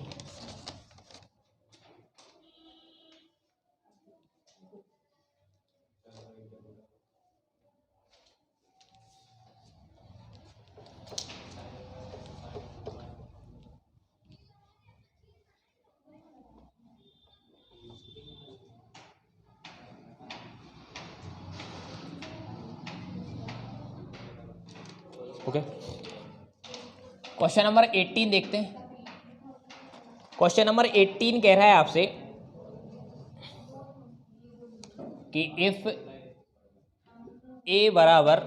Okay, question number 18 देखते हैं। क्वेश्चन नंबर 18 कह रहा है आपसे कि इफ ए बराबर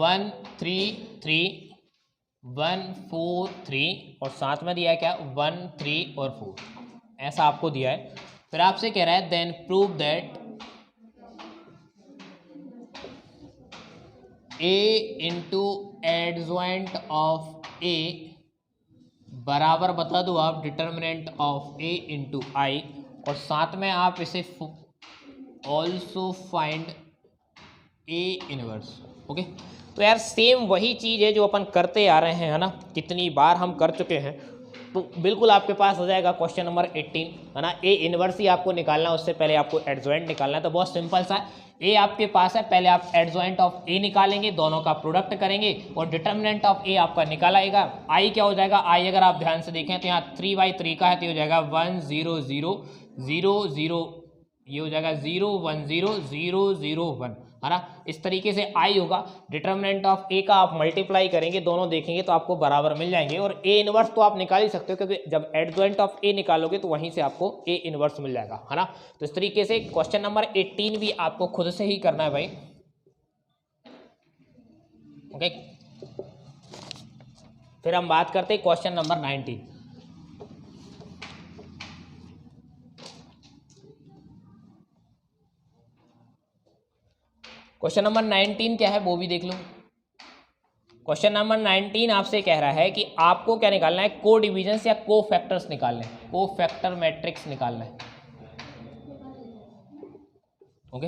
1 3 3 1 4 3 और साथ में दिया है क्या 1 3 और 4, ऐसा आपको दिया है। फिर आपसे कह रहा है then prove that A into adjoint of A बराबर बता दो आप determinant of A into I, और साथ में आप इसे ऑल्सो फाइंड ए इनवर्स। ओके, तो यार सेम वही चीज़ है जो अपन करते आ रहे हैं, है ना, कितनी बार हम कर चुके हैं। तो बिल्कुल आपके पास हो जाएगा क्वेश्चन नंबर 18, है ना। ए इनवर्स ही आपको निकालना है, उससे पहले आपको एडजॉइंट निकालना है। तो बहुत सिंपल सा है, ए आपके पास है, पहले आप एडजॉइंट ऑफ ए निकालेंगे, दोनों का प्रोडक्ट करेंगे और डिटर्मिनेंट ऑफ ए आपका निकालाएगा। आई क्या हो जाएगा, आई अगर आप ध्यान से देखें तो यहाँ 3/3 का है, तो हो जाएगा 1 0 0 0 0, ये हो जाएगा 0 1 0 0 0 1, है ना। इस तरीके से आई होगा। डिटर्मिनेंट ऑफ ए का आप मल्टीप्लाई करेंगे, दोनों देखेंगे तो आपको बराबर मिल जाएंगे, और ए इनवर्स तो आप निकाल ही सकते हो, क्योंकि जब एडजॉइंट ऑफ ए निकालोगे तो वहीं से आपको ए इनवर्स मिल जाएगा, है ना। तो इस तरीके से क्वेश्चन नंबर 18 भी आपको खुद से ही करना है भाई। ओके, फिर हम बात करते हैं क्वेश्चन नंबर 19। क्वेश्चन नंबर 19 क्या है वो भी देख लो। क्वेश्चन नंबर 19 आपसे कह रहा है कि आपको क्या निकालना है, को डिविजन्स या को फैक्टर्स निकालने हैं, को फैक्टर मैट्रिक्स निकालना है। ओके,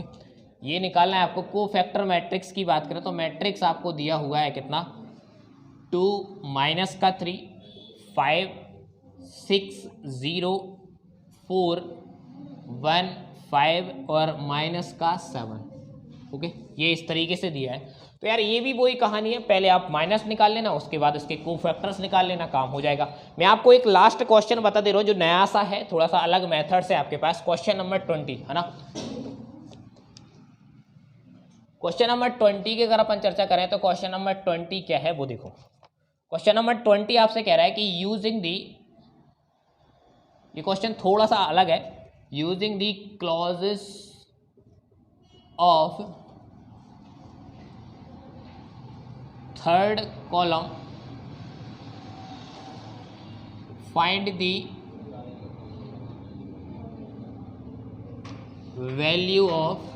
ये निकालना है आपको। को फैक्टर मैट्रिक्स की बात करें तो मैट्रिक्स आपको दिया हुआ है कितना, 2 माइनस का 3 5 6 0 4 1 5 और माइनस का 7। ओके, ये इस तरीके से दिया है। तो तो यार ये भी वही कहानी है, पहले आप माइनस निकाल लेना, उसके बाद उसके कोफैक्टर्स निकाल लेना, काम हो जाएगा। मैं आपको एक लास्ट क्वेश्चन बता दे रहा हूँ जो नया सा है, थोड़ा सा अलग मेथड से आपके पास। क्वेश्चन नंबर 20 है ना, क्वेश्चन नंबर 20 की अगर अपन चर्चा करें तो क्वेश्चन नंबर 20 क्या है वो देखो। क्वेश्चन नंबर 20 आपसे कह रहा है कि यूजिंग दी, ये क्वेश्चन थोड़ा सा अलग है, using the clauses of third column find the value of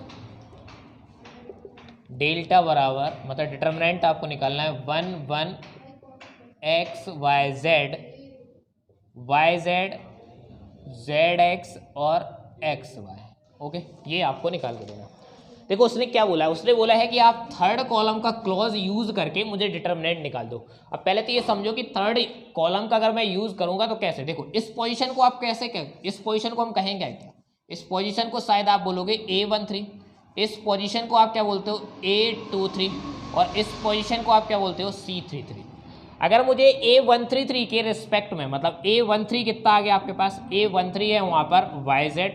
delta बराबर, मतलब डिटर्मिनेंट आपको निकालना है 1 1 x y z z x और x y। ओके, ये आपको निकाल के देना। देखो उसने क्या बोला है, उसने बोला है कि आप थर्ड कॉलम का क्लॉज यूज करके मुझे डिटर्मिनेंट निकाल दो। अब पहले तो ये समझो कि थर्ड कॉलम का अगर मैं यूज करूंगा तो कैसे, देखो इस पोजीशन को आप कैसे इस पोजीशन को हम कहेंगे क्या, इस पोजीशन को शायद आप बोलोगे A13, इस पोजीशन को आप क्या बोलते हो A23 और इस पोजीशन को आप क्या बोलते हो C33। अगर मुझे A133 के रिस्पेक्ट में, मतलब A13 कितना आ गया आपके पास, A13 है वहाँ पर YZ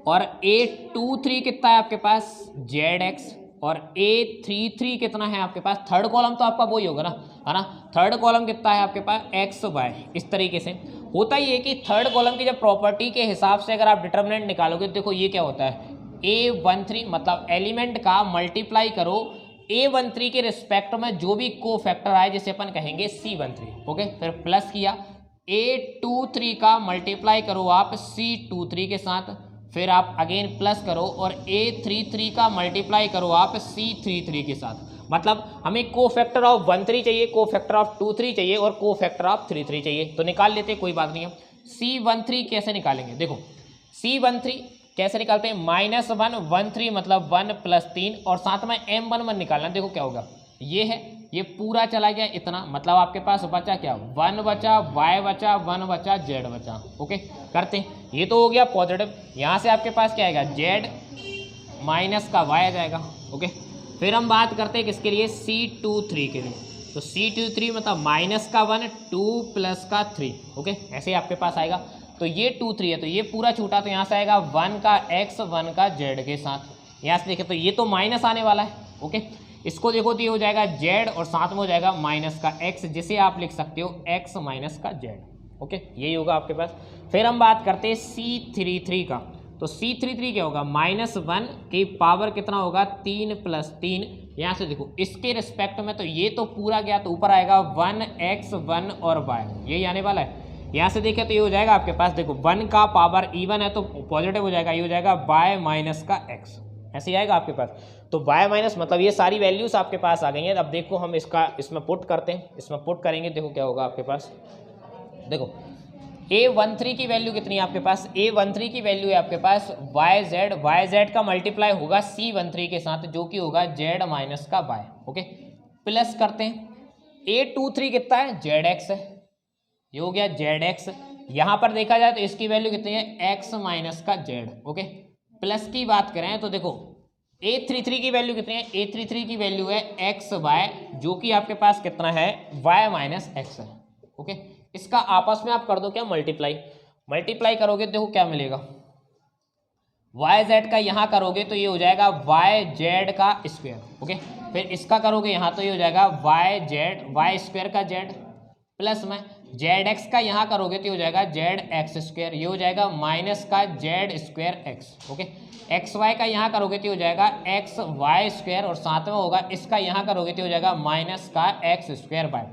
और A23 कितना है आपके पास ZX और A33 कितना है आपके पास, थर्ड कॉलम तो आपका वही होगा ना, है ना, थर्ड कॉलम कितना है आपके पास XY। इस तरीके से होता ही है कि थर्ड कॉलम की जब प्रॉपर्टी के हिसाब से अगर आप डिटर्मिनेंट निकालोगे, देखो ये क्या होता है A13 मतलब एलिमेंट का मल्टीप्लाई करो A13 के रिस्पेक्ट में जो भी को फैक्टर आए जिसे अपन कहेंगे C13। ओके, फिर प्लस किया A23 का मल्टीप्लाई करो आप C23 के साथ, फिर आप अगेन प्लस करो और A33 का मल्टीप्लाई करो आप C33 के साथ। मतलब हमें को फैक्टर ऑफ 13 चाहिए, को फैक्टर ऑफ 23 चाहिए और को फैक्टर ऑफ 33 चाहिए, तो निकाल लेते, कोई बात नहीं है। C13 कैसे निकालेंगे, देखो C13 कैसे निकालते हैं, -1 13 मतलब 1 + 3 और साथ में M11 निकालना। देखो क्या होगा, ये है, ये पूरा चला गया इतना, मतलब आपके पास बचा क्या 1 बचा, Y बचा, 1 बचा, Z बचा। ओके करते हैं, ये तो हो गया पॉजिटिव। यहाँ से आपके पास क्या आएगा Z माइनस का Y आ जाएगा। ओके, फिर हम बात करते हैं किसके लिए, C23 के लिए। तो C23 मतलब -1 2 + 3। ओके, ऐसे ही आपके पास आएगा। तो ये 2 3 है तो ये पूरा छूटा, तो यहाँ से आएगा 1 का X 1 का Z के साथ। यहाँ से देखें तो ये तो माइनस आने वाला है। ओके, इसको देखो तो ये हो जाएगा Z और साथ में हो जाएगा माइनस का X, जिसे आप लिख सकते हो X माइनस का Z। ओके, यही होगा आपके पास। फिर हम बात करते हैं C33 का। तो C33 क्या होगा, -1 की पावर कितना होगा 3 + 3। यहाँ से देखो इसके रिस्पेक्ट में, तो ये तो पूरा गया, तो ऊपर आएगा 1 X 1 और Y, यही आने वाला है। यहाँ से देखें तो ये हो जाएगा आपके पास, देखो 1 का पावर इवन है तो पॉजिटिव हो जाएगा, ये हो जाएगा Y माइनस का X, ऐसे ही आएगा आपके पास। तो Y माइनस मतलब ये सारी वैल्यूज आपके पास आ गई हैं। अब देखो हम इसमें पुट करते हैं, इसमें पुट करेंगे, देखो क्या होगा आपके पास। देखो A13 की वैल्यू कितनी है आपके पास, A13 की वैल्यू है आपके पास YZ का मल्टीप्लाई होगा C13 के साथ, जो कि होगा Z माइनस का Y। ओके, प्लस करते हैं, A23 कितना है ZX है, ये हो गया ZX। यहाँ पर देखा जाए तो इसकी वैल्यू कितनी है X माइनस का Z। ओके, प्लस की बात करें तो देखो A33 की वैल्यू कितनी है, A33 की वैल्यू है XY, जो कि आपके पास कितना है Y माइनस X है। ओके, इसका आपस में आप कर दो क्या, मल्टीप्लाई करोगे, देखो क्या मिलेगा, YZ का यहाँ करोगे तो ये हो जाएगा YZ का स्क्वायर। ओके, फिर इसका करोगे यहाँ तो ये हो जाएगा Y स्क्वायर का Z, प्लस में ZX का यहाँ करोगे तो हो जाएगा ZX स्क्वायर, ये हो जाएगा माइनस का Z square X। Okay, XY का यहाँ करोगे तो हो जाएगा XY स्क्वायर और साथ में होगा इसका यहाँ करोगे तो हो जाएगा माइनस का X स्क्वायर Y।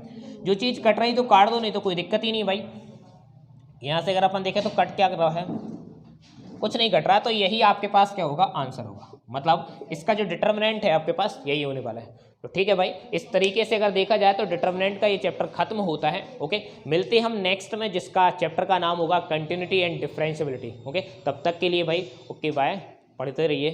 जो चीज़ कट रही तो काट दो, नहीं तो कोई दिक्कत ही नहीं भाई। यहाँ से अगर अपन देखें तो कट क्या कर रहा है, कुछ नहीं कट रहा, तो यही आपके पास क्या होगा, आंसर होगा। मतलब इसका जो डिटर्मिनेंट है आपके पास यही होने वाला है। तो ठीक है भाई, इस तरीके से अगर देखा जाए तो डिटर्मिनेंट का ये चैप्टर खत्म होता है। ओके, मिलते हम नेक्स्ट में, जिसका चैप्टर का नाम होगा कंटिन्यूटी एंड डिफरेंशिएबिलिटी। ओके, तब तक के लिए भाई ओके बाय, पढ़ते रहिए।